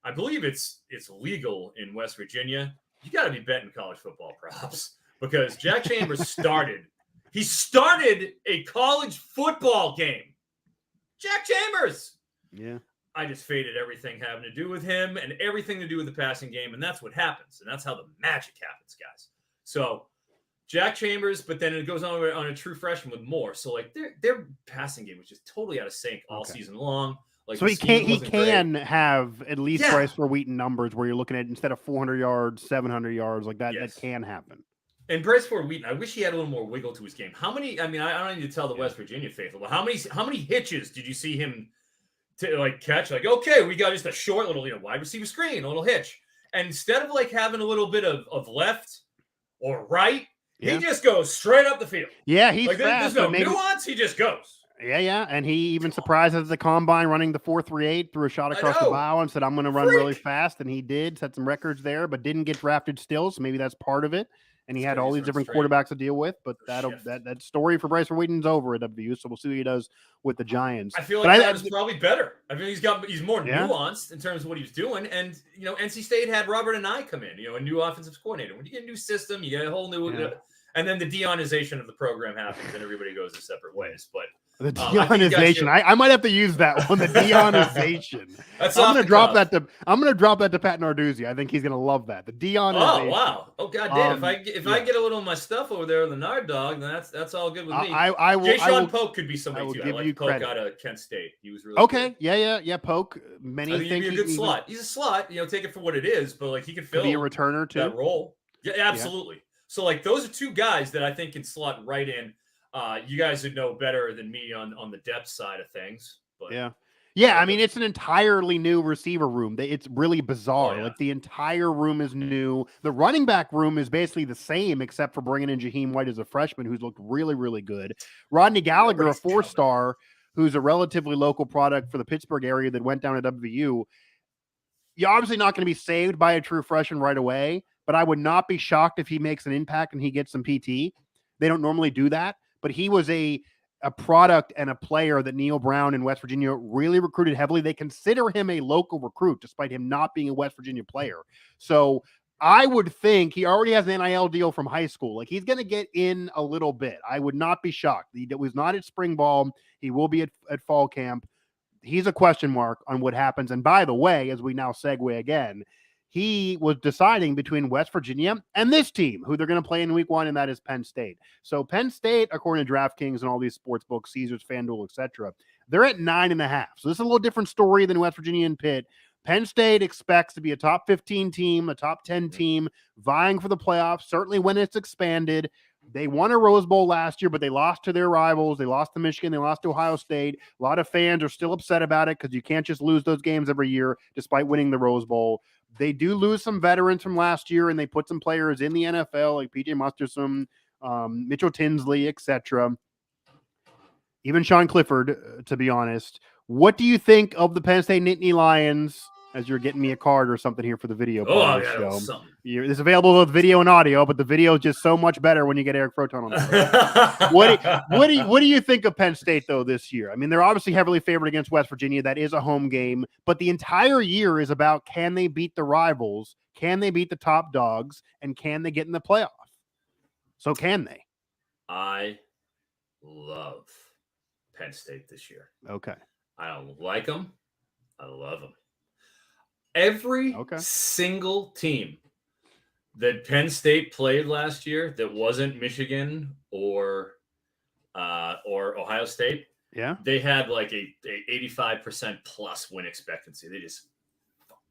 I believe it's legal in West Virginia. You got to be betting college football props because Jack Chambers started a college football game Jack Chambers. Yeah. I just faded everything having to do with him and everything to do with the passing game, and that's what happens, and that's how the magic happens, guys. So Jack Chambers, but then it goes on a true freshman with Moore. So like their passing game was just totally out of sync all season long. Like so he can have at least Bryce Ford-Wheaton numbers where you're looking at instead of 400 yards, 700 yards like that. That can happen. And Bryce Ford-Wheaton, I wish he had a little more wiggle to his game. How many? I mean, I don't need to tell the West Virginia faithful, but how many hitches did you see him to like catch? Like, okay, we got just a short little wide receiver screen, a little hitch, and instead of like having a little bit of left or right, he just goes straight up the field. Yeah, he's like, fast. There's no nuance. He just goes. Yeah, and he even surprised us at the combine running the 4.38, threw a shot across the bow and said, "I'm going to run really fast," and he did, set some records there, but didn't get drafted still, so maybe that's part of it. And he had all these different quarterbacks to deal with, but that story for Bryce Ford-Wheaton's over at WVU, so we'll see what he does with the Giants. I feel like that is probably better. I mean, he's more nuanced in terms of what he's doing, and NC State had Robert and I come in, a new offensive coordinator. When you get a new system, you get a whole new, and then the deionization of the program happens, and everybody goes their separate ways. But the deionization, I might have to use that one. The deionization. I'm going to drop that to Pat Narduzzi. I think he's going to love that. The deionization. Oh wow! Oh goddamn! If I get a little of my stuff over there on the Nard Dog, then that's all good with me. Jay Polk could be somebody too. I like Polk out of Kent State. He was really okay. Good. Yeah. Polk. Many I think he'd be a good slot. He's a slot. Take it for what it is, but like he could fill be a returner too. That role. Yeah, absolutely. Yeah. So like those are two guys that I think can slot right in. You guys would know better than me on the depth side of things. But yeah. I mean, it's an entirely new receiver room. It's really bizarre. Like the entire room is new. The running back room is basically the same, except for bringing in Jaheim White as a freshman, who's looked really, really good. Rodney Gallagher, a 4-star, who's a relatively local product for the Pittsburgh area that went down to WVU. You're obviously not going to be saved by a true freshman right away, but I would not be shocked if he makes an impact and he gets some PT. They don't normally do that. But he was a product and a player that Neil Brown in West Virginia really recruited heavily. They consider him a local recruit, despite him not being a West Virginia player. So I would think he already has an NIL deal from high school. Like he's going to get in a little bit. I would not be shocked. He was not at spring ball. He will be at fall camp. He's a question mark on what happens. And by the way, as we now segue again, he was deciding between West Virginia and this team, who they're going to play in week 1, and that is Penn State. So Penn State, according to DraftKings and all these sports books, Caesars, FanDuel, etc., they're at 9.5. So this is a little different story than West Virginia and Pitt. Penn State expects to be a top 15 team, a top 10 team, vying for the playoffs, certainly when it's expanded. They won a Rose Bowl last year, but they lost to their rivals. They lost to Michigan. They lost to Ohio State. A lot of fans are still upset about it because you can't just lose those games every year despite winning the Rose Bowl. They do lose some veterans from last year, and they put some players in the NFL like P.J. Musterson, Mitchell Tinsley, etc. Even Sean Clifford, to be honest. What do you think of the Penn State Nittany Lions? As you're getting me a card or something here for the video part of the show. It's available with video and audio, but the video is just so much better when you get Eric Froton on the what do you think of Penn State, though, this year? I mean, they're obviously heavily favored against West Virginia. That is a home game. But the entire year is about, can they beat the rivals? Can they beat the top dogs? And can they get in the playoff? So can they? I love Penn State this year. Okay. I don't like them. I love them. Every single team that Penn State played last year that wasn't Michigan or Ohio State, they had like a 85% plus win expectancy. They just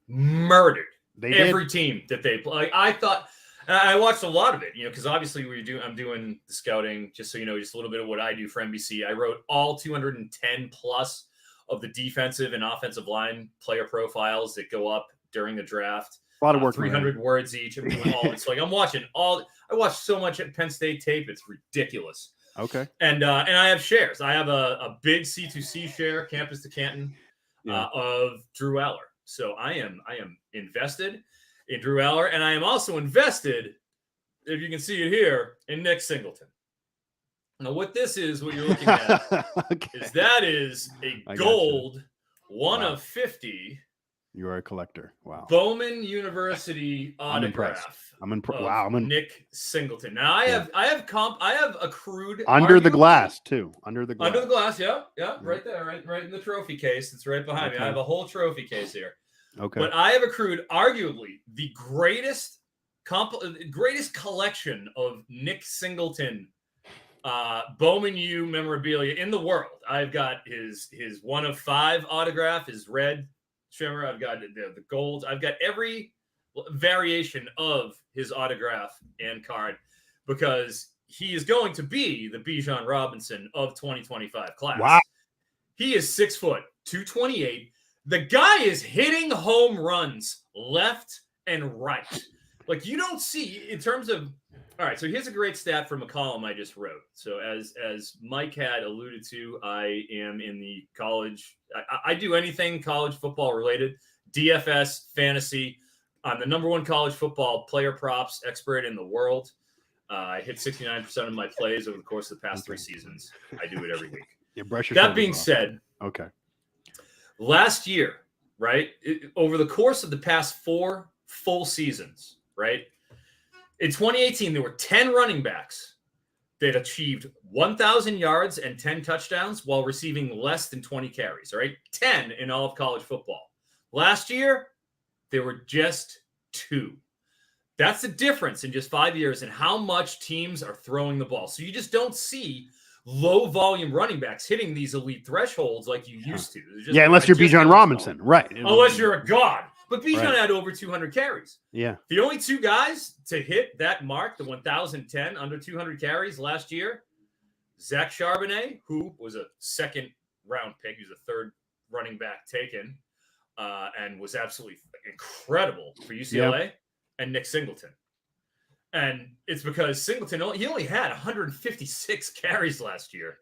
murdered every team that they play. Like, I thought, and I watched a lot of it, because obviously I'm doing the scouting, just so you know, just a little bit of what I do for NBC. I wrote all 210 plus of the defensive and offensive line player profiles that go up during the draft. A lot of work. 300 words each. I'm doing all it's like I'm watching I watched so much at Penn State tape. It's ridiculous. Okay. And I have shares. I have a big C2C share, campus to Canton, of Drew Aller. So I am invested in Drew Aller, and I am also invested, if you can see it here, in Nick Singleton. Now, what this is, what you're looking at, is that is a gold 1 of 50 You are a collector. Wow. Bowman University autograph. Wow. Nick Singleton. Now I have accrued under the glass too. Under the glass. Yeah. Right there, right in the trophy case. It's right behind me. I have a whole trophy case here. Okay. But I have accrued arguably the greatest collection of Nick Singleton Bowman U memorabilia in the world. I've got his 1 of 5 autograph, his red shimmer. I've got the gold. I've got every variation of his autograph and card because he is going to be the Bijan Robinson of 2025 class. Wow. He is 6 foot, 228. The guy is hitting home runs left and right. Like you don't see in terms of. All right, so here's a great stat from a column I just wrote. So as Mike had alluded to, I am in the college. I do anything college football related, DFS, fantasy. I'm the #1 college football player props expert in the world. I hit 69% of my plays over the course of the past 3 seasons. I do it every week. That being said, okay. Last year, right, over the course of the past 4 full seasons, right, in 2018, there were 10 running backs that achieved 1,000 yards and 10 touchdowns while receiving less than 20 carries, right? 10 in all of college football. Last year, there were just 2. That's the difference in just 5 years in how much teams are throwing the ball. So you just don't see low-volume running backs hitting these elite thresholds like you used to. Unless you're Bijan Robinson, right. Unless you're a god. But Bijan had over 200 carries. Yeah. The only 2 guys to hit that mark, the 1,010, under 200 carries last year, Zach Charbonnet, who was a 2nd-round pick. He was a 3rd running back taken and was absolutely incredible for UCLA, and Nick Singleton. And it's because Singleton, he only had 156 carries last year,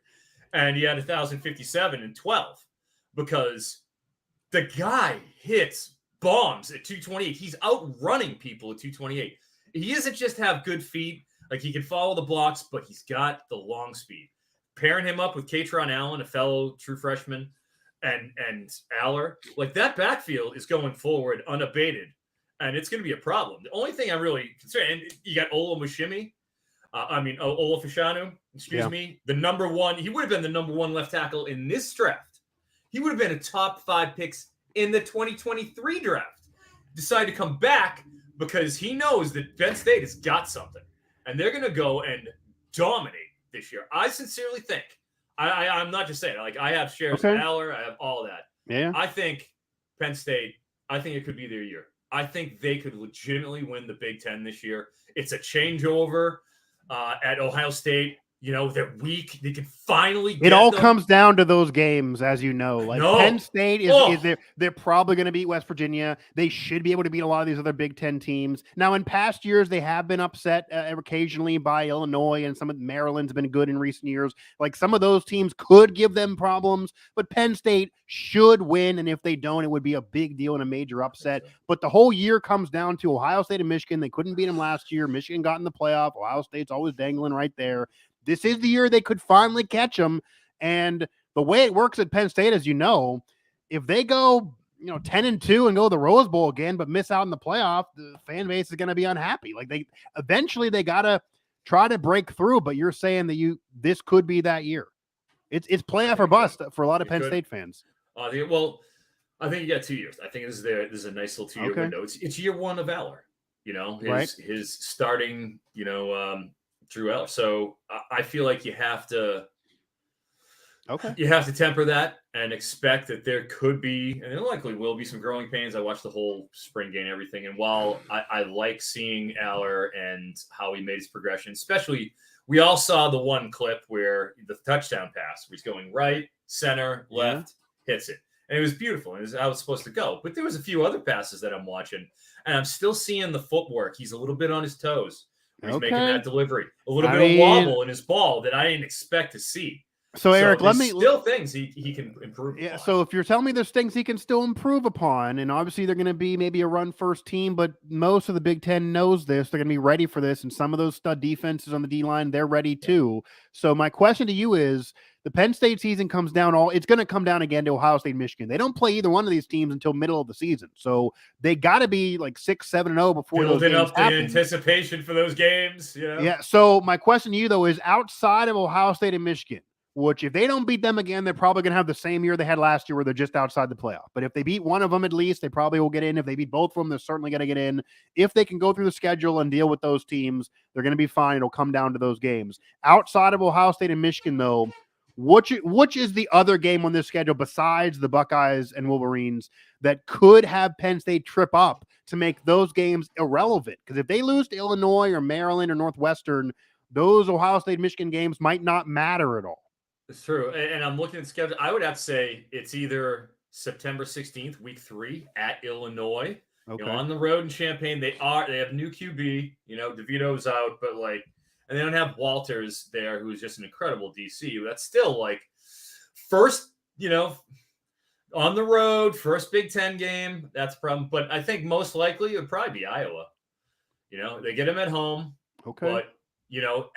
and he had 1,057 in 12 because the guy hits bombs at 228. He's outrunning people at 228. He doesn't just have good feet. Like he can follow the blocks, but he's got the long speed. Pairing him up with Katron Allen, a fellow true freshman, and Aller, like that backfield is going forward unabated, and it's going to be a problem. The only thing I'm really concerned, and you got Olafashanu, the #1. He would have been the #1 left tackle in this draft. He would have been a top 5 picks in the 2023 draft. Decided to come back because he knows that Penn State has got something, and they're going to go and dominate this year. I sincerely think. I'm not just saying. Like I have shares of Aller, I have all that. Yeah. I think Penn State. I think it could be their year. I think they could legitimately win the Big Ten this year. It's a changeover at Ohio State. You know, they're weak. They can finally get it all comes down to those games, as you know. Like Penn State is they're probably going to beat West Virginia. They should be able to beat a lot of these other Big Ten teams. Now, in past years, they have been upset occasionally by Illinois, and some of Maryland's been good in recent years. Like some of those teams could give them problems, but Penn State should win, and if they don't, it would be a big deal and a major upset. But the whole year comes down to Ohio State and Michigan. They couldn't beat them last year. Michigan got in the playoff. Ohio State's always dangling right there. This is the year they could finally catch them. And the way it works at Penn State, as you know, if they go, 10-2 and go to the Rose Bowl again, but miss out in the playoff, the fan base is going to be unhappy. Like they got to try to break through, but you're saying that this could be that year. It's playoff or bust for a lot of Penn State fans. I think you got 2 years. I think this is a nice little 2-year window. It's year 1 of Aller, his starting, Drew Eller. So I feel like you have to temper that and expect that there could be, and there likely will be, some growing pains. I watched the whole spring game and everything. And while I like seeing Aller and how he made his progression, especially we all saw the one clip where the touchdown pass, where he's going right, center, left, hits it. And it was beautiful. And it was how it was supposed to go. But there was a few other passes that I'm watching, and I'm still seeing the footwork. He's a little bit on his toes. He's making that delivery. A little bit of wobble in his ball that I didn't expect to see. So Eric, still things he can improve. Yeah. So if you're telling me there's things he can still improve upon, and obviously they're going to be maybe a run first team, but most of the Big Ten knows this. They're going to be ready for this, and some of those stud defenses on the D line, they're ready too. So my question to you is: the Penn State season comes down it's going to come down again to Ohio State, Michigan. They don't play either one of these teams until middle of the season, so they got to be like 6-7-0 before those games up the happen. Anticipation for those games. Yeah. So my question to you though is: outside of Ohio State and Michigan, which if they don't beat them again, they're probably going to have the same year they had last year where they're just outside the playoff. But if they beat one of them at least, they probably will get in. If they beat both of them, they're certainly going to get in. If they can go through the schedule and deal with those teams, they're going to be fine. It'll come down to those games. Outside of Ohio State and Michigan, though, which is the other game on this schedule besides the Buckeyes and Wolverines that could have Penn State trip up to make those games irrelevant? Because if they lose to Illinois or Maryland or Northwestern, those Ohio State Michigan games might not matter at all. It's true. And I'm looking at the schedule. I would have to say it's either September 16th, week 3 at Illinois, on the road in Champaign. They have new QB, DeVito's out, but and they don't have Walters there, who's just an incredible DC. That's still first, on the road, first Big Ten game. That's a problem. But I think most likely it would probably be Iowa. They get them at home. Okay. But,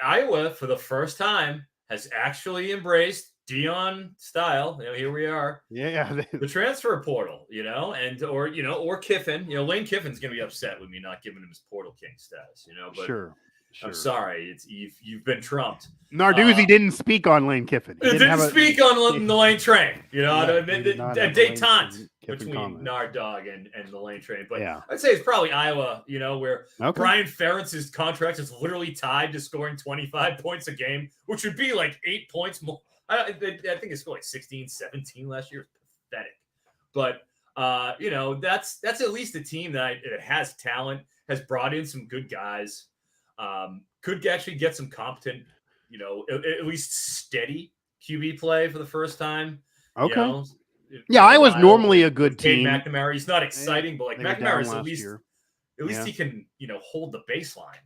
Iowa for the first time has actually embraced Deion style. Here we are. Yeah. The transfer portal, or Kiffin. Lane Kiffin's going to be upset with me not giving him his portal king status, but Sure. I'm sorry. You've been trumped. Narduzzi didn't speak on Lane Kiffin. He didn't speak on the Lane train. A detente between comment. Nard Dog and the Lane train. But yeah. I'd say it's probably Iowa, where Brian Ferentz's contract is literally tied to scoring 25 points a game, which would be 8 points more. I think it scored 16, 17 last year. It's pathetic. But, that's at least a team that has talent, has brought in some good guys. Could actually get some competent, at least steady QB play for the first time. Okay. Iowa's normally a good team. McNamara, he's not exciting, but McNamara's at least he can, hold the baseline.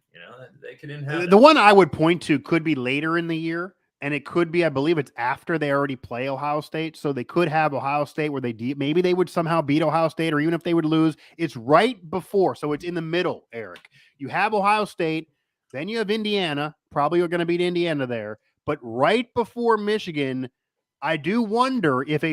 They can inhabit. The one I would point to could be later in the year, and it could be, I believe it's after they already play Ohio State. So they could have Ohio State where maybe they would somehow beat Ohio State, or even if they would lose, it's right before. So it's in the middle, Eric. You have Ohio State, then you have Indiana. Probably you're going to beat Indiana there. But right before Michigan, I do wonder if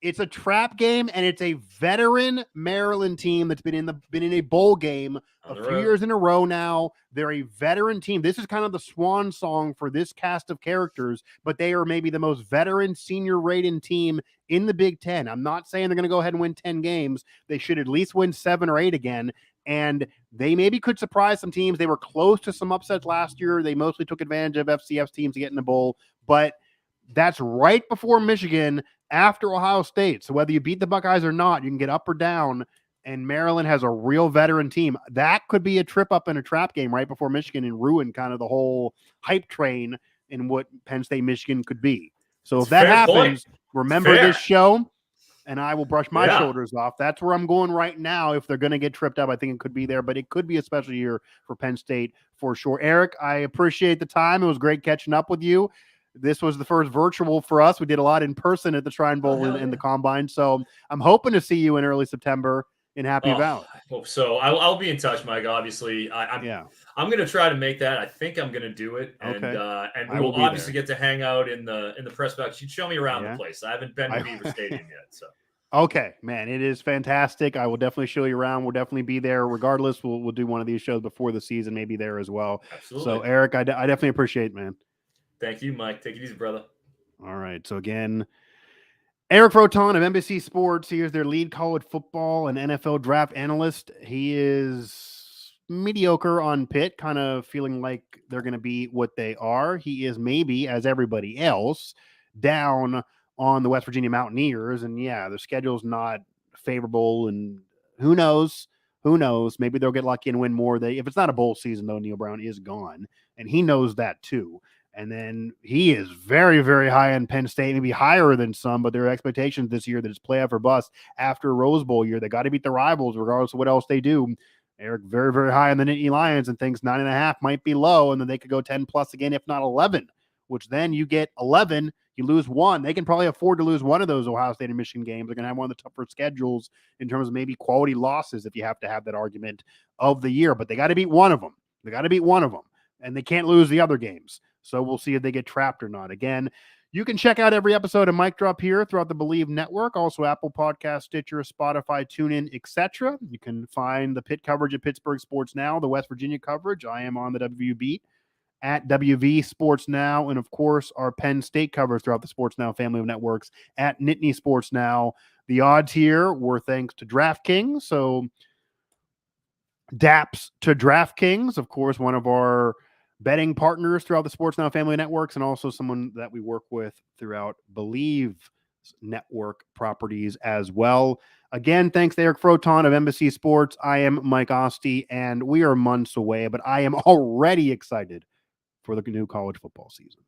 it's a trap game, and it's a veteran Maryland team that's been in a bowl game a few years in a row now. They're a veteran team. This is kind of the swan song for this cast of characters, but they are maybe the most veteran senior rated team in the Big Ten. I'm not saying they're going to go ahead and win 10 games. They should at least win 7 or 8 again. And they maybe could surprise some teams. They were close to some upsets last year. They mostly took advantage of FCS teams to get in the bowl, but that's right before Michigan, after Ohio State. So whether you beat the Buckeyes or not, you can get up or down, and Maryland has a real veteran team. That could be a trip up in a trap game right before Michigan and ruin kind of the whole hype train in what Penn State, Michigan could be. So if that happens, remember this show, and I will brush my shoulders off. That's where I'm going right now. If they're going to get tripped up, I think it could be there, but it could be a special year for Penn State for sure. Eric, I appreciate the time. It was great catching up with you. This was the first virtual for us. We did a lot in person at the Shrine Bowl and the Combine. So I'm hoping to see you in early September in Happy Valley. I hope so. I'll be in touch, Mike. Obviously, I'm going to try to make that. I think I'm going to do it, and we'll obviously get to hang out in the press box. You'd show me around the place. I haven't been to Beaver Stadium yet, so. Okay, man, it is fantastic. I will definitely show you around. We'll definitely be there. Regardless, we'll do one of these shows before the season, maybe there as well. Absolutely. So, Eric, I definitely appreciate it, man. Thank you, Mike. Take it easy, brother. All right. So again, Eric Froton of NBC Sports. He is their lead college football and NFL draft analyst. He is mediocre on Pitt, kind of feeling like they're going to be what they are. He is maybe, as everybody else, down on the West Virginia Mountaineers. And the schedule's not favorable. And who knows? Maybe they'll get lucky and win more. If it's not a bowl season, though, Neil Brown is gone. And he knows that too. And then he is very, very high on Penn State, maybe higher than some, but there are expectations this year that it's playoff or bust after a Rose Bowl year. They got to beat the rivals regardless of what else they do. Eric, very, very high on the Nittany Lions, and thinks 9.5 might be low, and then they could go 10 plus again, if not 11, which then you get 11, you lose one. They can probably afford to lose one of those Ohio State and Michigan games. They're going to have one of the tougher schedules in terms of maybe quality losses if you have to have that argument of the year. But they got to beat one of them. They got to beat one of them. And they can't lose the other games. So we'll see if they get trapped or not. Again, you can check out every episode of Mic Drop here throughout the Believe Network, also Apple Podcast, Stitcher, Spotify, TuneIn, etc. You can find the Pitt coverage at Pittsburgh Sports Now, the West Virginia coverage. I am on the WV Beat at WV Sports Now, and of course our Penn State coverage throughout the Sports Now family of networks at Nittany Sports Now. The odds here were thanks to DraftKings, so daps to DraftKings, of course, one of our betting partners throughout the Sports Now family networks, and also someone that we work with throughout Believe network properties as well. Again, thanks to Eric Froton of NBC Sports. I am Mike Asti, and we are months away, but I am already excited for the new college football season.